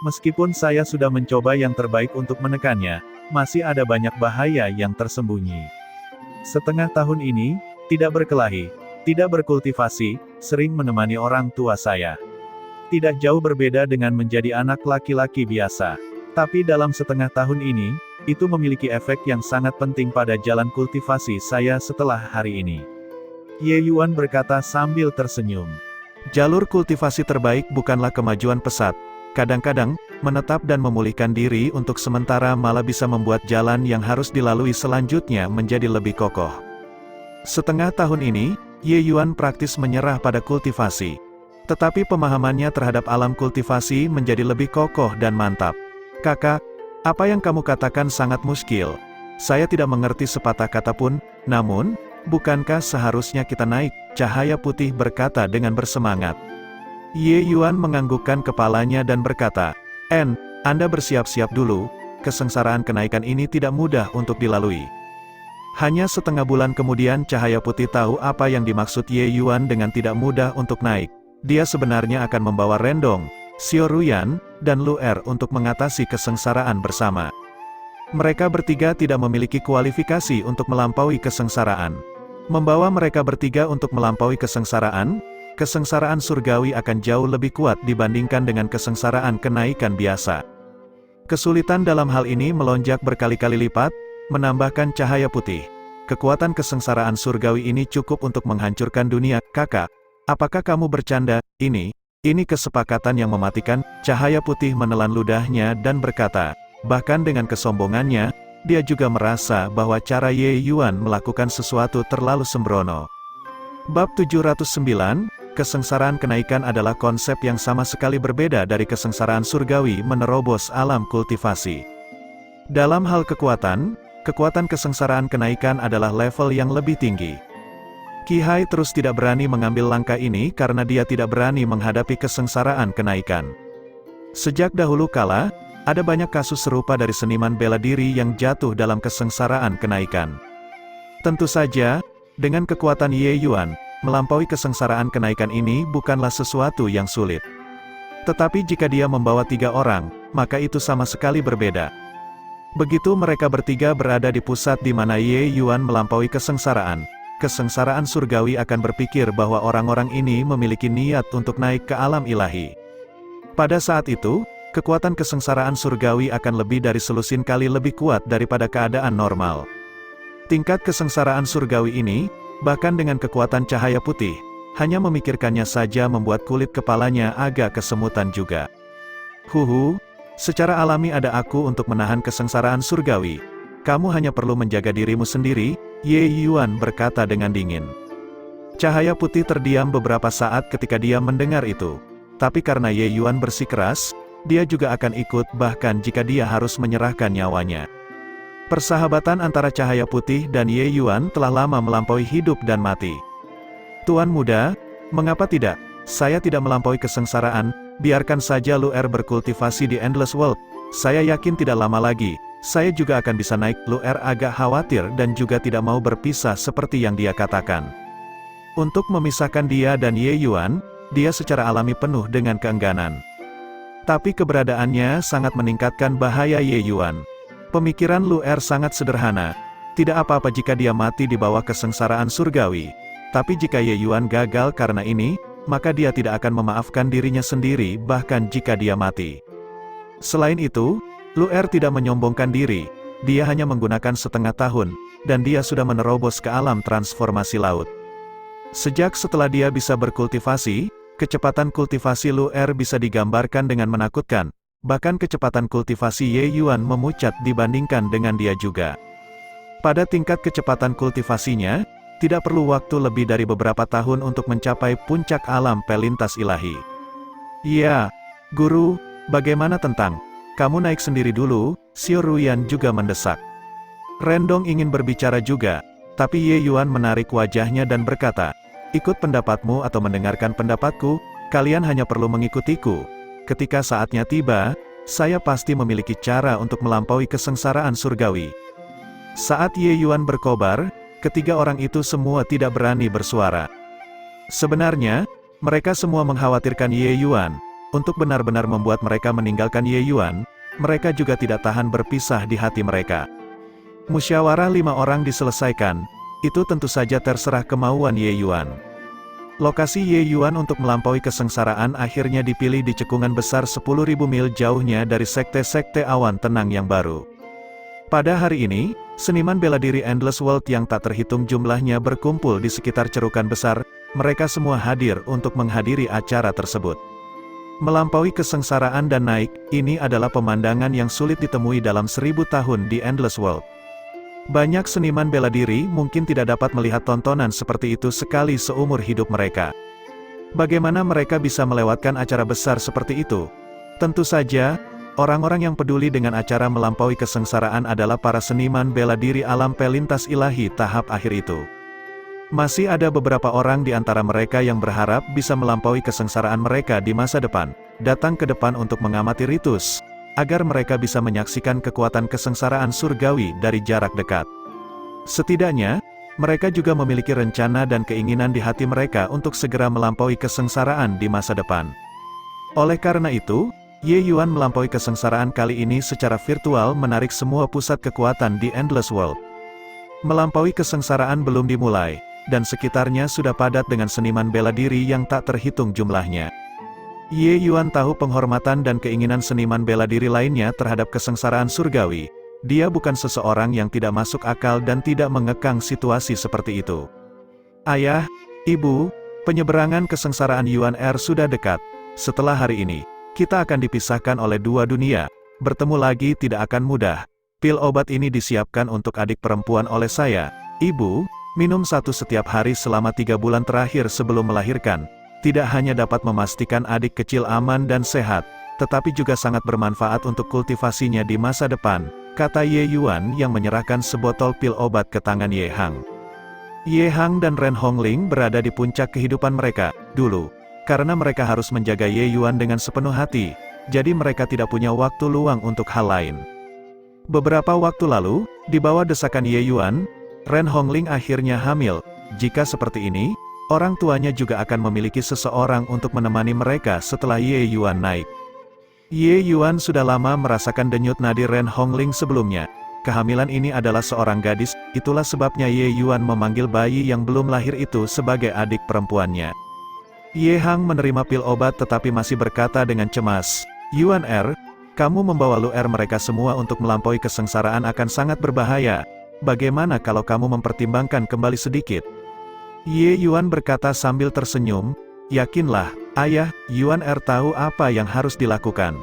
Meskipun saya sudah mencoba yang terbaik untuk menekannya, masih ada banyak bahaya yang tersembunyi. Setengah tahun ini, tidak berkelahi, tidak berkultivasi, sering menemani orang tua saya. Tidak jauh berbeda dengan menjadi anak laki-laki biasa. Tapi dalam setengah tahun ini, itu memiliki efek yang sangat penting pada jalan kultivasi saya setelah hari ini. Ye Yuan berkata sambil tersenyum. Jalur kultivasi terbaik bukanlah kemajuan pesat. Kadang-kadang, menetap dan memulihkan diri untuk sementara malah bisa membuat jalan yang harus dilalui selanjutnya menjadi lebih kokoh. Setengah tahun ini, Ye Yuan praktis menyerah pada kultivasi. Tetapi pemahamannya terhadap alam kultivasi menjadi lebih kokoh dan mantap. Kakak, apa yang kamu katakan sangat muskil. Saya tidak mengerti sepatah kata pun, namun, bukankah seharusnya kita naik? Cahaya putih berkata dengan bersemangat. Ye Yuan menganggukkan kepalanya dan berkata, Anda bersiap-siap dulu, kesengsaraan kenaikan ini tidak mudah untuk dilalui. Hanya setengah bulan kemudian cahaya putih tahu apa yang dimaksud Ye Yuan dengan tidak mudah untuk naik. Dia sebenarnya akan membawa Rendong, Xiao Ruyan, dan Lu Er untuk mengatasi kesengsaraan bersama. Mereka bertiga tidak memiliki kualifikasi untuk melampaui kesengsaraan. Membawa mereka bertiga untuk melampaui kesengsaraan surgawi akan jauh lebih kuat dibandingkan dengan kesengsaraan kenaikan biasa. Kesulitan dalam hal ini melonjak berkali-kali lipat, menambahkan cahaya putih. Kekuatan kesengsaraan surgawi ini cukup untuk menghancurkan dunia, kakak. Apakah kamu bercanda? Ini kesepakatan yang mematikan. Cahaya putih menelan ludahnya dan berkata, bahkan dengan kesombongannya, dia juga merasa bahwa cara Ye Yuan melakukan sesuatu terlalu sembrono. Bab 709, kesengsaraan kenaikan adalah konsep yang sama sekali berbeda dari kesengsaraan surgawi menerobos alam kultivasi. Dalam hal kekuatan kesengsaraan kenaikan adalah level yang lebih tinggi. Qi Hai terus tidak berani mengambil langkah ini karena dia tidak berani menghadapi kesengsaraan kenaikan. Sejak dahulu kala, ada banyak kasus serupa dari seniman bela diri yang jatuh dalam kesengsaraan kenaikan. Tentu saja, dengan kekuatan Ye Yuan, melampaui kesengsaraan kenaikan ini bukanlah sesuatu yang sulit. Tetapi jika dia membawa 3 orang, maka itu sama sekali berbeda. Begitu mereka bertiga berada di pusat di mana Ye Yuan melampaui kesengsaraan, kesengsaraan surgawi akan berpikir bahwa orang-orang ini memiliki niat untuk naik ke alam ilahi. Pada saat itu, kekuatan kesengsaraan surgawi akan lebih dari selusin kali lebih kuat daripada keadaan normal. Tingkat kesengsaraan surgawi ini, bahkan dengan kekuatan cahaya putih, hanya memikirkannya saja membuat kulit kepalanya agak kesemutan juga. Secara alami ada aku untuk menahan kesengsaraan surgawi. Kamu hanya perlu menjaga dirimu sendiri, Ye Yuan berkata dengan dingin. Cahaya putih terdiam beberapa saat ketika dia mendengar itu. Tapi karena Ye Yuan bersikeras, dia juga akan ikut bahkan jika dia harus menyerahkan nyawanya. Persahabatan antara cahaya putih dan Ye Yuan telah lama melampaui hidup dan mati. Tuan muda, mengapa tidak? Saya tidak melampaui kesengsaraan, biarkan saja Lu'er berkultivasi di Endless World. Saya yakin tidak lama lagi, saya juga akan bisa naik. Lu'er agak khawatir dan juga tidak mau berpisah seperti yang dia katakan. Untuk memisahkan dia dan Ye Yuan, dia secara alami penuh dengan keengganan. Tapi keberadaannya sangat meningkatkan bahaya Ye Yuan. Pemikiran Lu'er sangat sederhana, tidak apa-apa jika dia mati di bawah kesengsaraan surgawi. Tapi jika Ye Yuan gagal karena ini, maka dia tidak akan memaafkan dirinya sendiri bahkan jika dia mati. Selain itu, Lu'er tidak menyombongkan diri, dia hanya menggunakan setengah tahun, dan dia sudah menerobos ke alam transformasi laut. Sejak setelah dia bisa berkultivasi, kecepatan kultivasi Lu'er bisa digambarkan dengan menakutkan, bahkan kecepatan kultivasi Ye Yuan memucat dibandingkan dengan dia juga. Pada tingkat kecepatan kultivasinya, tidak perlu waktu lebih dari beberapa tahun untuk mencapai puncak alam pelintas ilahi. Ya, Guru, bagaimana tentang kamu naik sendiri dulu? Xiao Ruyan juga mendesak. Rendong ingin berbicara juga, tapi Ye Yuan menarik wajahnya dan berkata, ikut pendapatmu atau mendengarkan pendapatku, kalian hanya perlu mengikutiku. Ketika saatnya tiba, saya pasti memiliki cara untuk melampaui kesengsaraan surgawi. Saat Ye Yuan berkobar, ketiga orang itu semua tidak berani bersuara. Sebenarnya, mereka semua mengkhawatirkan Ye Yuan. Untuk benar-benar membuat mereka meninggalkan Ye Yuan, mereka juga tidak tahan berpisah di hati mereka. Musyawarah 5 orang diselesaikan, itu tentu saja terserah kemauan Ye Yuan. Lokasi Ye Yuan untuk melampaui kesengsaraan akhirnya dipilih di cekungan besar 10.000 mil jauhnya dari sekte-sekte awan tenang yang baru. Pada hari ini, seniman bela diri Endless World yang tak terhitung jumlahnya berkumpul di sekitar cerukan besar, mereka semua hadir untuk menghadiri acara tersebut. Melampaui kesengsaraan dan naik, ini adalah pemandangan yang sulit ditemui dalam 1000 tahun di Endless World. Banyak seniman bela diri mungkin tidak dapat melihat tontonan seperti itu sekali seumur hidup mereka. Bagaimana mereka bisa melewatkan acara besar seperti itu? Tentu saja, orang-orang yang peduli dengan acara melampaui kesengsaraan adalah para seniman bela diri alam pelintas ilahi tahap akhir itu. Masih ada beberapa orang di antara mereka yang berharap bisa melampaui kesengsaraan mereka di masa depan, datang ke depan untuk mengamati ritus, agar mereka bisa menyaksikan kekuatan kesengsaraan surgawi dari jarak dekat. Setidaknya, mereka juga memiliki rencana dan keinginan di hati mereka untuk segera melampaui kesengsaraan di masa depan. Oleh karena itu, Ye Yuan melampaui kesengsaraan kali ini secara virtual menarik semua pusat kekuatan di Endless World. Melampaui kesengsaraan belum dimulai, dan sekitarnya sudah padat dengan seniman bela diri yang tak terhitung jumlahnya. Ye Yuan tahu penghormatan dan keinginan seniman bela diri lainnya terhadap kesengsaraan surgawi. Dia bukan seseorang yang tidak masuk akal dan tidak mengekang situasi seperti itu. Ayah, Ibu, penyeberangan kesengsaraan Yuan Er sudah dekat. Setelah hari ini, kita akan dipisahkan oleh 2 dunia. Bertemu lagi tidak akan mudah. Pil obat ini disiapkan untuk adik perempuan oleh saya. Ibu, minum 1 setiap hari selama 3 bulan terakhir sebelum melahirkan. Tidak hanya dapat memastikan adik kecil aman dan sehat, tetapi juga sangat bermanfaat untuk kultivasinya di masa depan, kata Ye Yuan yang menyerahkan sebotol pil obat ke tangan Ye Hang. Ye Hang dan Ren Hongling berada di puncak kehidupan mereka, dulu. Karena mereka harus menjaga Ye Yuan dengan sepenuh hati, jadi mereka tidak punya waktu luang untuk hal lain. Beberapa waktu lalu, di bawah desakan Ye Yuan, Ren Hongling akhirnya hamil. Jika seperti ini, orang tuanya juga akan memiliki seseorang untuk menemani mereka setelah Ye Yuan naik. Ye Yuan sudah lama merasakan denyut nadi Ren Hongling sebelumnya. Kehamilan ini adalah seorang gadis, itulah sebabnya Ye Yuan memanggil bayi yang belum lahir itu sebagai adik perempuannya. Ye Hang menerima pil obat tetapi masih berkata dengan cemas, "Yuan kamu membawa luar mereka semua untuk melampaui kesengsaraan akan sangat berbahaya. Bagaimana kalau kamu mempertimbangkan kembali sedikit?" Ye Yuan berkata sambil tersenyum, "Yakinlah, ayah, Yuan tahu apa yang harus dilakukan."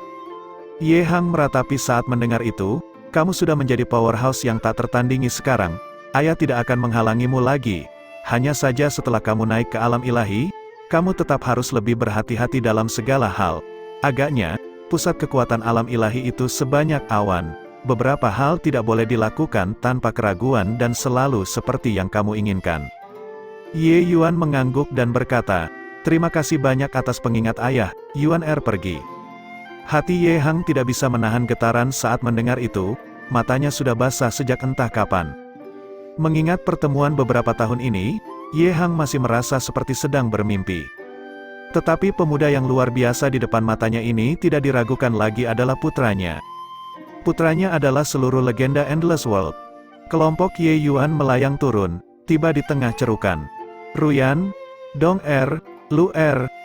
Ye Hang meratapi saat mendengar itu, "Kamu sudah menjadi powerhouse yang tak tertandingi sekarang. Ayah tidak akan menghalangimu lagi. Hanya saja setelah kamu naik ke alam ilahi, kamu tetap harus lebih berhati-hati dalam segala hal. Agaknya, pusat kekuatan alam ilahi itu sebanyak awan. Beberapa hal tidak boleh dilakukan tanpa keraguan dan selalu seperti yang kamu inginkan." Ye Yuan mengangguk dan berkata, "Terima kasih banyak atas pengingat ayah." Yuan pergi. Hati Ye Hang tidak bisa menahan getaran saat mendengar itu, matanya sudah basah sejak entah kapan. Mengingat pertemuan beberapa tahun ini, Ye Hang masih merasa seperti sedang bermimpi. Tetapi pemuda yang luar biasa di depan matanya ini tidak diragukan lagi adalah putranya. Putranya adalah seluruh legenda Endless World. Kelompok Ye Yuan melayang turun, tiba di tengah cerukan. "Ruyan, Dong Lu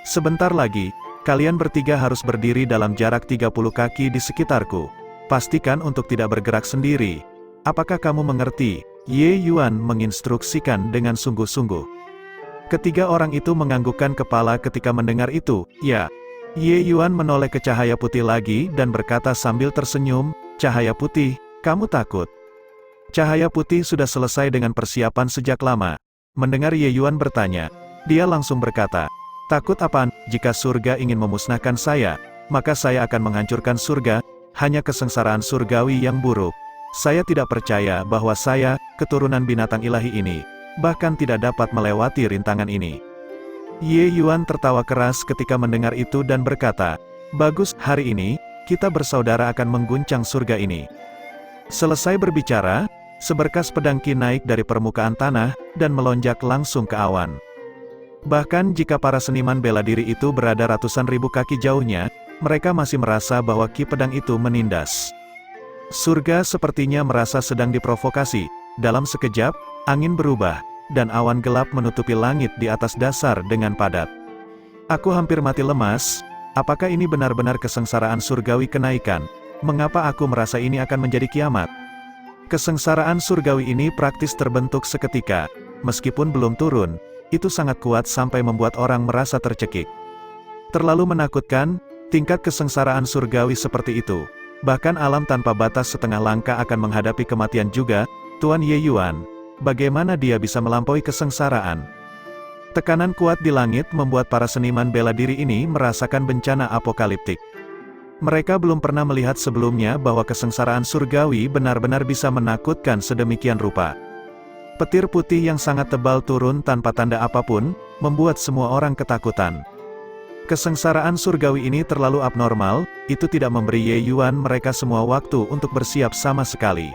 sebentar lagi. Kalian bertiga harus berdiri dalam jarak 30 kaki di sekitarku. Pastikan untuk tidak bergerak sendiri. Apakah kamu mengerti?" Ye Yuan menginstruksikan dengan sungguh-sungguh. Ketiga orang itu menganggukkan kepala ketika mendengar itu, "Ya." Ye Yuan menoleh ke cahaya putih lagi dan berkata sambil tersenyum, "Cahaya putih, kamu takut?" Cahaya putih sudah selesai dengan persiapan sejak lama. Mendengar Ye Yuan bertanya, dia langsung berkata, "Takut apaan? Jika surga ingin memusnahkan saya, maka saya akan menghancurkan surga, hanya kesengsaraan surgawi yang buruk. Saya tidak percaya bahwa saya, keturunan binatang ilahi ini, bahkan tidak dapat melewati rintangan ini." Ye Yuan tertawa keras ketika mendengar itu dan berkata, "Bagus, hari ini, kita bersaudara akan mengguncang surga ini." Selesai berbicara, seberkas pedang Qi naik dari permukaan tanah, dan melonjak langsung ke awan. Bahkan jika para seniman bela diri itu berada ratusan ribu kaki jauhnya, mereka masih merasa bahwa Qi pedang itu menindas. Surga sepertinya merasa sedang diprovokasi. Dalam sekejap, angin berubah, dan awan gelap menutupi langit di atas dasar dengan padat. "Aku hampir mati lemas. Apakah ini benar-benar kesengsaraan surgawi kenaikan? Mengapa aku merasa ini akan menjadi kiamat?" Kesengsaraan surgawi ini praktis terbentuk seketika. Meskipun belum turun, itu sangat kuat sampai membuat orang merasa tercekik. Terlalu menakutkan, tingkat kesengsaraan surgawi seperti itu. Bahkan alam tanpa batas setengah langkah akan menghadapi kematian juga. Tuan Ye Yuan, bagaimana dia bisa melampaui kesengsaraan? Tekanan kuat di langit membuat para seniman bela diri ini merasakan bencana apokaliptik. Mereka belum pernah melihat sebelumnya bahwa kesengsaraan surgawi benar-benar bisa menakutkan sedemikian rupa. Petir putih yang sangat tebal turun tanpa tanda apapun, membuat semua orang ketakutan. Kesengsaraan surgawi ini terlalu abnormal, itu tidak memberi Ye Yuan mereka semua waktu untuk bersiap sama sekali.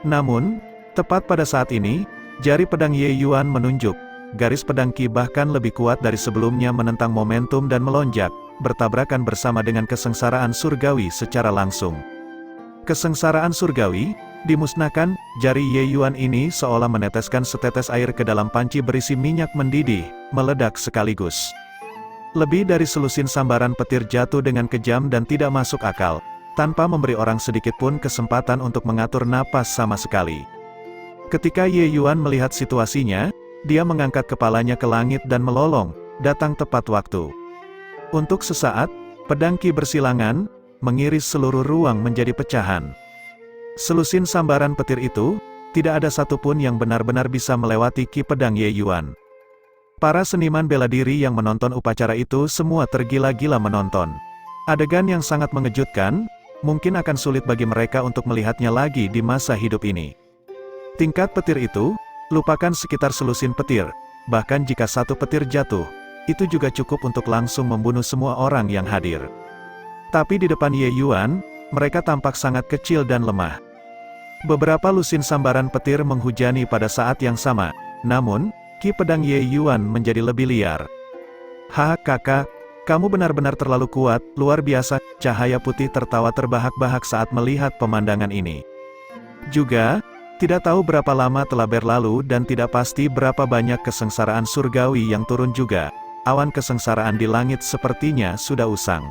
Namun, tepat pada saat ini, jari pedang Ye Yuan menunjuk. Garis pedang Qi bahkan lebih kuat dari sebelumnya menentang momentum dan melonjak, bertabrakan bersama dengan kesengsaraan surgawi secara langsung. Kesengsaraan surgawi dimusnahkan. Jari Ye Yuan ini seolah meneteskan setetes air ke dalam panci berisi minyak mendidih, meledak sekaligus. Lebih dari selusin sambaran petir jatuh dengan kejam dan tidak masuk akal, tanpa memberi orang sedikit pun kesempatan untuk mengatur napas sama sekali. Ketika Ye Yuan melihat situasinya, dia mengangkat kepalanya ke langit dan melolong, datang tepat waktu. Untuk sesaat, pedang Qi bersilangan, mengiris seluruh ruang menjadi pecahan. Selusin sambaran petir itu, tidak ada satupun yang benar-benar bisa melewati Qi pedang Ye Yuan. Para seniman bela diri yang menonton upacara itu semua tergila-gila menonton. Adegan yang sangat mengejutkan, mungkin akan sulit bagi mereka untuk melihatnya lagi di masa hidup ini. Tingkat petir itu, Lupakan sekitar selusin petir, bahkan jika satu petir jatuh, itu juga cukup untuk langsung membunuh semua orang yang hadir. Tapi di depan Ye Yuan, mereka tampak sangat kecil dan lemah. Beberapa lusin sambaran petir menghujani pada saat yang sama, namun, ki pedang Ye Yuan menjadi lebih liar. Haha kakak, kamu benar-benar terlalu kuat, luar biasa, cahaya putih tertawa terbahak-bahak saat melihat pemandangan ini. Juga, tidak tahu berapa lama telah berlalu dan tidak pasti berapa banyak kesengsaraan surgawi yang turun juga, awan kesengsaraan di langit sepertinya sudah usang.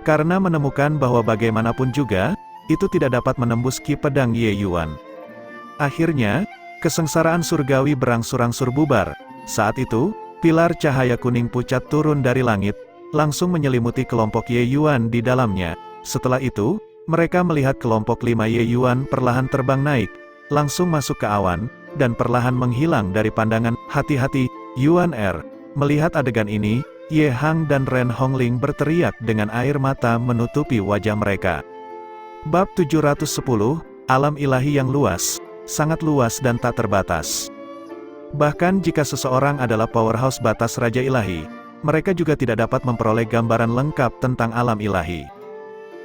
Karena menemukan bahwa bagaimanapun juga, itu tidak dapat menembus ki pedang Ye Yuan. Akhirnya, kesengsaraan surgawi berangsur-angsur bubar. Saat itu, pilar cahaya kuning pucat turun dari langit, langsung menyelimuti kelompok Ye Yuan di dalamnya. Setelah itu, mereka melihat kelompok 5 Ye Yuan perlahan terbang naik, langsung masuk ke awan, dan perlahan menghilang dari pandangan. Hati-hati, Yuan R. Melihat adegan ini, Ye Hang dan Ren Hongling berteriak dengan air mata menutupi wajah mereka. Bab 710, Alam Ilahi yang luas, sangat luas dan tak terbatas. Bahkan jika seseorang adalah powerhouse batas Raja Ilahi, mereka juga tidak dapat memperoleh gambaran lengkap tentang alam ilahi.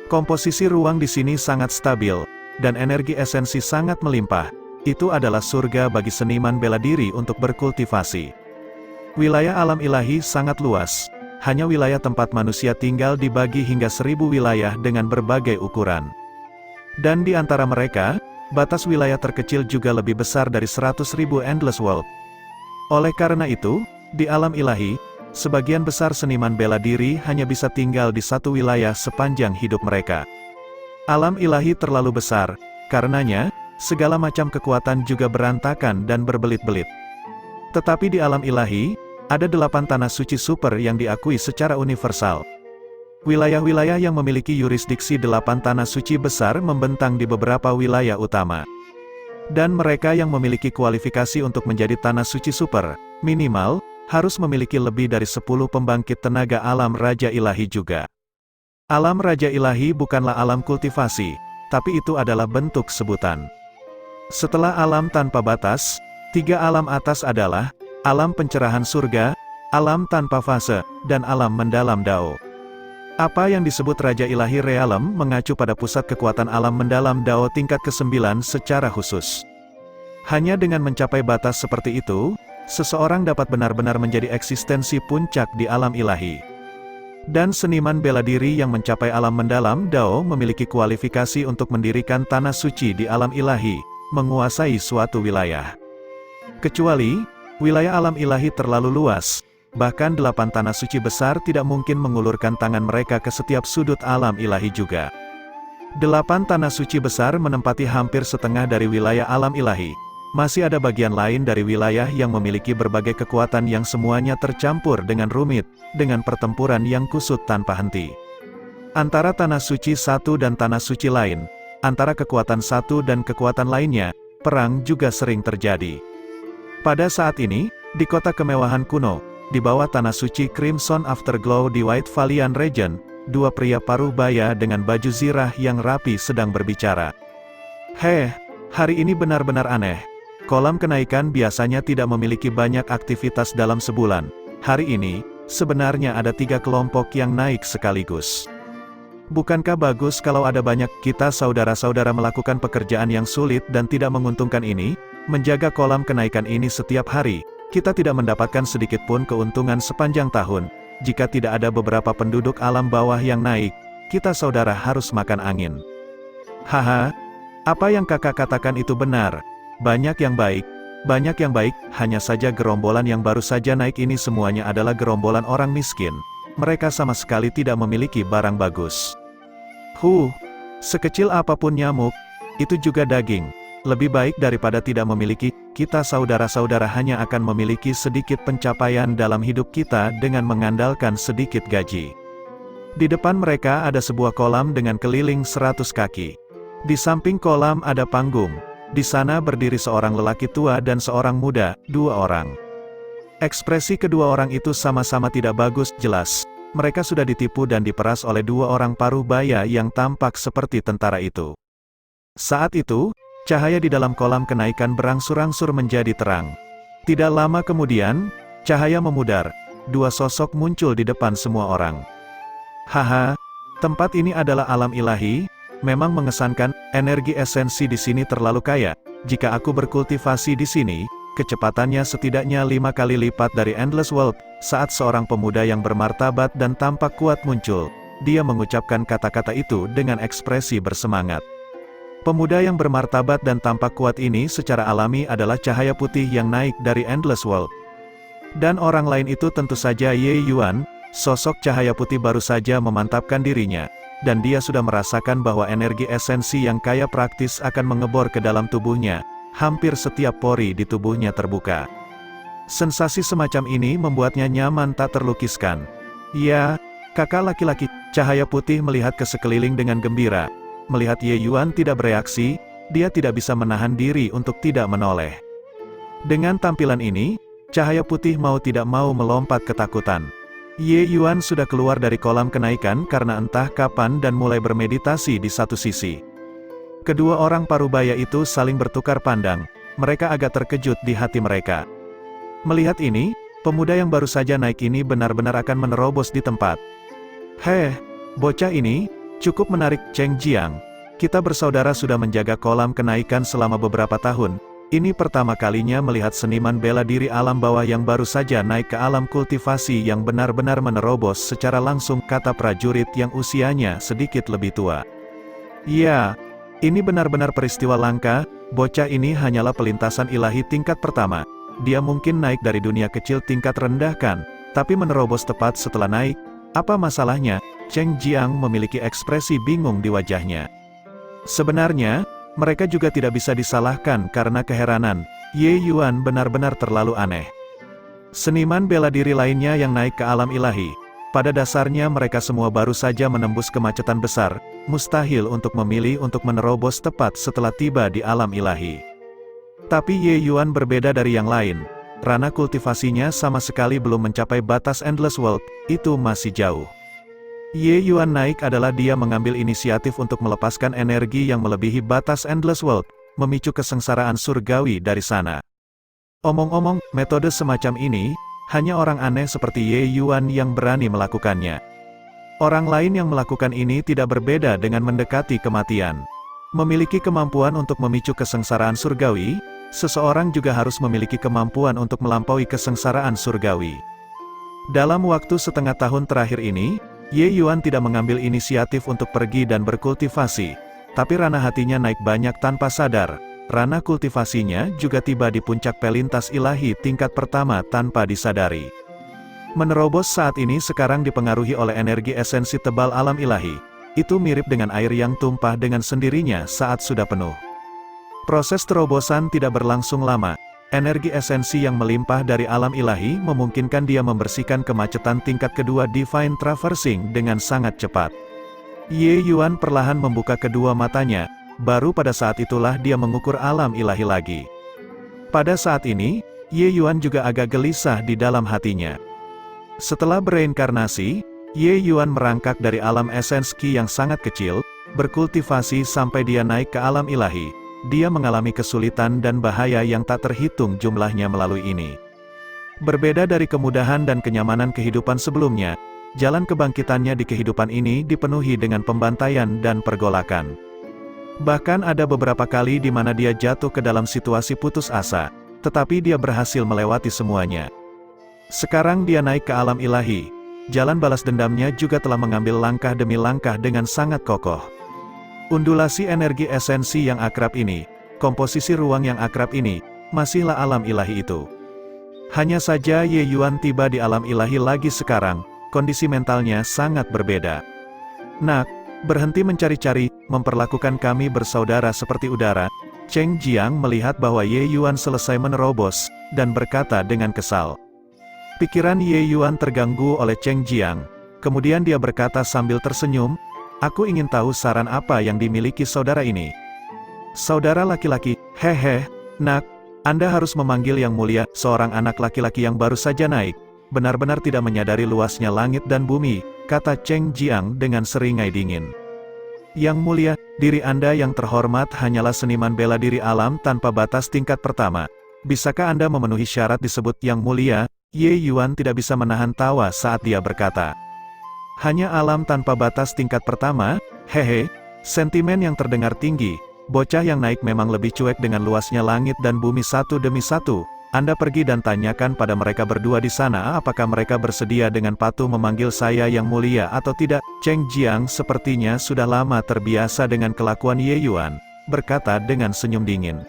Komposisi ruang di sini sangat stabil, dan energi esensi sangat melimpah. Itu adalah surga bagi seniman bela diri untuk berkultivasi. Wilayah alam ilahi sangat luas, hanya wilayah tempat manusia tinggal dibagi hingga 1000 wilayah dengan berbagai ukuran. Dan di antara mereka, batas wilayah terkecil juga lebih besar dari 100.000 Endless World. Oleh karena itu, di alam ilahi, sebagian besar seniman bela diri hanya bisa tinggal di satu wilayah sepanjang hidup mereka. Alam ilahi terlalu besar, karenanya, segala macam kekuatan juga berantakan dan berbelit-belit. Tetapi di alam ilahi, ada 8 tanah suci super yang diakui secara universal. Wilayah-wilayah yang memiliki yurisdiksi 8 tanah suci besar membentang di beberapa wilayah utama. Dan mereka yang memiliki kualifikasi untuk menjadi tanah suci super, minimal, harus memiliki lebih dari 10 pembangkit tenaga alam Raja Ilahi juga. Alam Raja Ilahi bukanlah alam kultivasi, tapi itu adalah bentuk sebutan. Setelah alam tanpa batas, 3 alam atas adalah alam pencerahan surga, alam tanpa fase, dan alam mendalam Dao. Apa yang disebut Raja Ilahi Realm mengacu pada pusat kekuatan alam mendalam Dao tingkat ke-9 secara khusus. Hanya dengan mencapai batas seperti itu, seseorang dapat benar-benar menjadi eksistensi puncak di alam ilahi. Dan seniman bela diri yang mencapai alam mendalam Dao memiliki kualifikasi untuk mendirikan tanah suci di alam ilahi, menguasai suatu wilayah. Kecuali, wilayah alam ilahi terlalu luas, bahkan 8 tanah suci besar tidak mungkin mengulurkan tangan mereka ke setiap sudut alam ilahi juga. 8 tanah suci besar menempati hampir setengah dari wilayah alam ilahi. Masih ada bagian lain dari wilayah yang memiliki berbagai kekuatan yang semuanya tercampur dengan rumit, dengan pertempuran yang kusut tanpa henti. Antara tanah suci satu dan tanah suci lain, antara kekuatan satu dan kekuatan lainnya, perang juga sering terjadi. Pada saat ini, di kota kemewahan kuno, di bawah tanah suci Crimson Afterglow di White Valian Region, 2 pria paruh baya dengan baju zirah yang rapi sedang berbicara. Heh, hari ini benar-benar aneh. Kolam kenaikan biasanya tidak memiliki banyak aktivitas dalam sebulan. Hari ini, sebenarnya ada 3 kelompok yang naik sekaligus. Bukankah bagus kalau ada banyak kita saudara-saudara melakukan pekerjaan yang sulit dan tidak menguntungkan ini? Menjaga kolam kenaikan ini setiap hari, kita tidak mendapatkan sedikit pun keuntungan sepanjang tahun. Jika tidak ada beberapa penduduk alam bawah yang naik, kita saudara harus makan angin. Haha, apa yang kakak katakan itu benar. Banyak yang baik, hanya saja gerombolan yang baru saja naik ini semuanya adalah gerombolan orang miskin. Mereka sama sekali tidak memiliki barang bagus. Sekecil apapun nyamuk, itu juga daging. Lebih baik daripada tidak memiliki, kita saudara-saudara hanya akan memiliki sedikit pencapaian dalam hidup kita dengan mengandalkan sedikit gaji. Di depan mereka ada sebuah kolam dengan keliling 100 kaki. Di samping kolam ada panggung. Di sana berdiri seorang lelaki tua dan seorang muda, 2 orang. Ekspresi kedua orang itu sama-sama tidak bagus, jelas. Mereka sudah ditipu dan diperas oleh 2 orang paruh baya yang tampak seperti tentara itu. Saat itu, Cahaya di dalam kolam kenaikan berangsur-angsur menjadi terang. Tidak lama kemudian, cahaya memudar. Dua sosok muncul di depan semua orang. Haha, tempat ini adalah alam ilahi, memang mengesankan, energi esensi di sini terlalu kaya. Jika aku berkultivasi di sini, kecepatannya setidaknya 5 kali lipat dari Endless World. Saat seorang pemuda yang bermartabat dan tampak kuat muncul, dia mengucapkan kata-kata itu dengan ekspresi bersemangat. Pemuda yang bermartabat dan tampak kuat ini secara alami adalah cahaya putih yang naik dari Endless World. Dan orang lain itu tentu saja Ye Yuan, sosok cahaya putih baru saja memantapkan dirinya, dan dia sudah merasakan bahwa energi esensi yang kaya praktis akan mengebor ke dalam tubuhnya, hampir setiap pori di tubuhnya terbuka. Sensasi semacam ini membuatnya nyaman tak terlukiskan. Ya, kakak laki-laki, cahaya putih melihat ke sekeliling dengan gembira. Melihat Ye Yuan tidak bereaksi, dia tidak bisa menahan diri untuk tidak menoleh. Dengan tampilan ini, cahaya putih mau tidak mau melompat ketakutan. Ye Yuan sudah keluar dari kolam kenaikan karena entah kapan dan mulai bermeditasi di satu sisi. Kedua orang parubaya itu saling bertukar pandang, mereka agak terkejut di hati mereka. Melihat ini, pemuda yang baru saja naik ini benar-benar akan menerobos di tempat. Heh, bocah ini, cukup menarik, Cheng Jiang. Kita bersaudara sudah menjaga kolam kenaikan selama beberapa tahun. Ini pertama kalinya melihat seniman bela diri alam bawah yang baru saja naik ke alam kultivasi yang benar-benar menerobos secara langsung, kata prajurit yang usianya sedikit lebih tua. Ya, ini benar-benar peristiwa langka, bocah ini hanyalah pelintasan ilahi tingkat pertama. Dia mungkin naik dari dunia kecil tingkat rendah kan, tapi menerobos tepat setelah naik. Apa masalahnya? Cheng Jiang memiliki ekspresi bingung di wajahnya. Sebenarnya, mereka juga tidak bisa disalahkan karena keheranan, Ye Yuan benar-benar terlalu aneh. Seniman bela diri lainnya yang naik ke alam ilahi, pada dasarnya mereka semua baru saja menembus kemacetan besar, mustahil untuk memilih untuk menerobos tepat setelah tiba di alam ilahi. Tapi Ye Yuan berbeda dari yang lain, ranah kultivasinya sama sekali belum mencapai batas Endless World, itu masih jauh. Ye Yuan naik adalah dia mengambil inisiatif untuk melepaskan energi yang melebihi batas Endless World, memicu kesengsaraan surgawi dari sana. Omong-omong, metode semacam ini, hanya orang aneh seperti Ye Yuan yang berani melakukannya. Orang lain yang melakukan ini tidak berbeda dengan mendekati kematian. Memiliki kemampuan untuk memicu kesengsaraan surgawi, seseorang juga harus memiliki kemampuan untuk melampaui kesengsaraan surgawi. Dalam waktu setengah tahun terakhir ini, Ye Yuan tidak mengambil inisiatif untuk pergi dan berkultivasi, tapi ranah hatinya naik banyak tanpa sadar. Ranah kultivasinya juga tiba di puncak pelintas ilahi tingkat pertama tanpa disadari. Menerobos saat ini sekarang dipengaruhi oleh energi esensi tebal alam ilahi. Itu mirip dengan air yang tumpah dengan sendirinya saat sudah penuh. Proses terobosan tidak berlangsung lama. Energi esensi yang melimpah dari alam ilahi memungkinkan dia membersihkan kemacetan tingkat kedua Divine Traversing dengan sangat cepat. Ye Yuan perlahan membuka kedua matanya, baru pada saat itulah dia mengukur alam ilahi lagi. Pada saat ini, Ye Yuan juga agak gelisah di dalam hatinya. Setelah bereinkarnasi, Ye Yuan merangkak dari alam esensi yang sangat kecil, berkultivasi sampai dia naik ke alam ilahi. Dia mengalami kesulitan dan bahaya yang tak terhitung jumlahnya melalui ini. Berbeda dari kemudahan dan kenyamanan kehidupan sebelumnya, jalan kebangkitannya di kehidupan ini dipenuhi dengan pembantaian dan pergolakan. Bahkan ada beberapa kali di mana dia jatuh ke dalam situasi putus asa, tetapi dia berhasil melewati semuanya. Sekarang dia naik ke alam ilahi, jalan balas dendamnya juga telah mengambil langkah demi langkah dengan sangat kokoh. Undulasi energi esensi yang akrab ini, komposisi ruang yang akrab ini, masihlah alam ilahi itu. Hanya saja Ye Yuan tiba di alam ilahi lagi sekarang, kondisi mentalnya sangat berbeda. Nak, berhenti mencari-cari, memperlakukan kami bersaudara seperti udara. Cheng Jiang melihat bahwa Ye Yuan selesai menerobos, dan berkata dengan kesal. Pikiran Ye Yuan terganggu oleh Cheng Jiang, kemudian dia berkata sambil tersenyum, aku ingin tahu saran apa yang dimiliki saudara ini. Saudara laki-laki, hehe, nak, Anda harus memanggil yang mulia. Seorang anak laki-laki yang baru saja naik, benar-benar tidak menyadari luasnya langit dan bumi, kata Cheng Jiang dengan seringai dingin. Yang mulia, diri Anda yang terhormat hanyalah seniman bela diri alam tanpa batas tingkat pertama. Bisakah Anda memenuhi syarat disebut Yang Mulia? Ye Yuan tidak bisa menahan tawa saat dia berkata. Hanya alam tanpa batas tingkat pertama? Hehe, sentimen yang terdengar tinggi. Bocah yang naik memang lebih cuek dengan luasnya langit dan bumi satu demi satu. Anda pergi dan tanyakan pada mereka berdua di sana apakah mereka bersedia dengan patuh memanggil saya Yang Mulia atau tidak. Cheng Jiang sepertinya sudah lama terbiasa dengan kelakuan Ye Yuan, berkata dengan senyum dingin.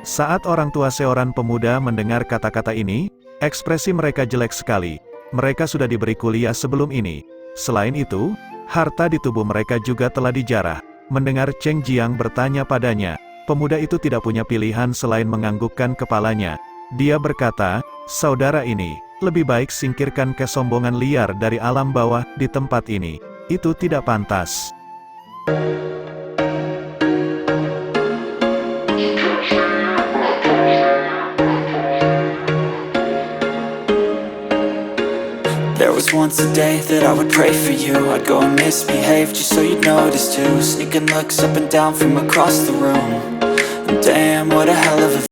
Saat orang tua seorang pemuda mendengar kata-kata ini, ekspresi mereka jelek sekali. Mereka sudah diberi kuliah sebelum ini. Selain itu, harta di tubuh mereka juga telah dijarah. Mendengar Cheng Jiang bertanya padanya, pemuda itu tidak punya pilihan selain menganggukkan kepalanya. Dia berkata, saudara ini, lebih baik singkirkan kesombongan liar dari alam bawah di tempat ini. Itu tidak pantas. There was once a day that I would pray for you. I'd go and misbehave just so you'd notice too. Sneaking looks up and down from across the room. And damn, what a hell of a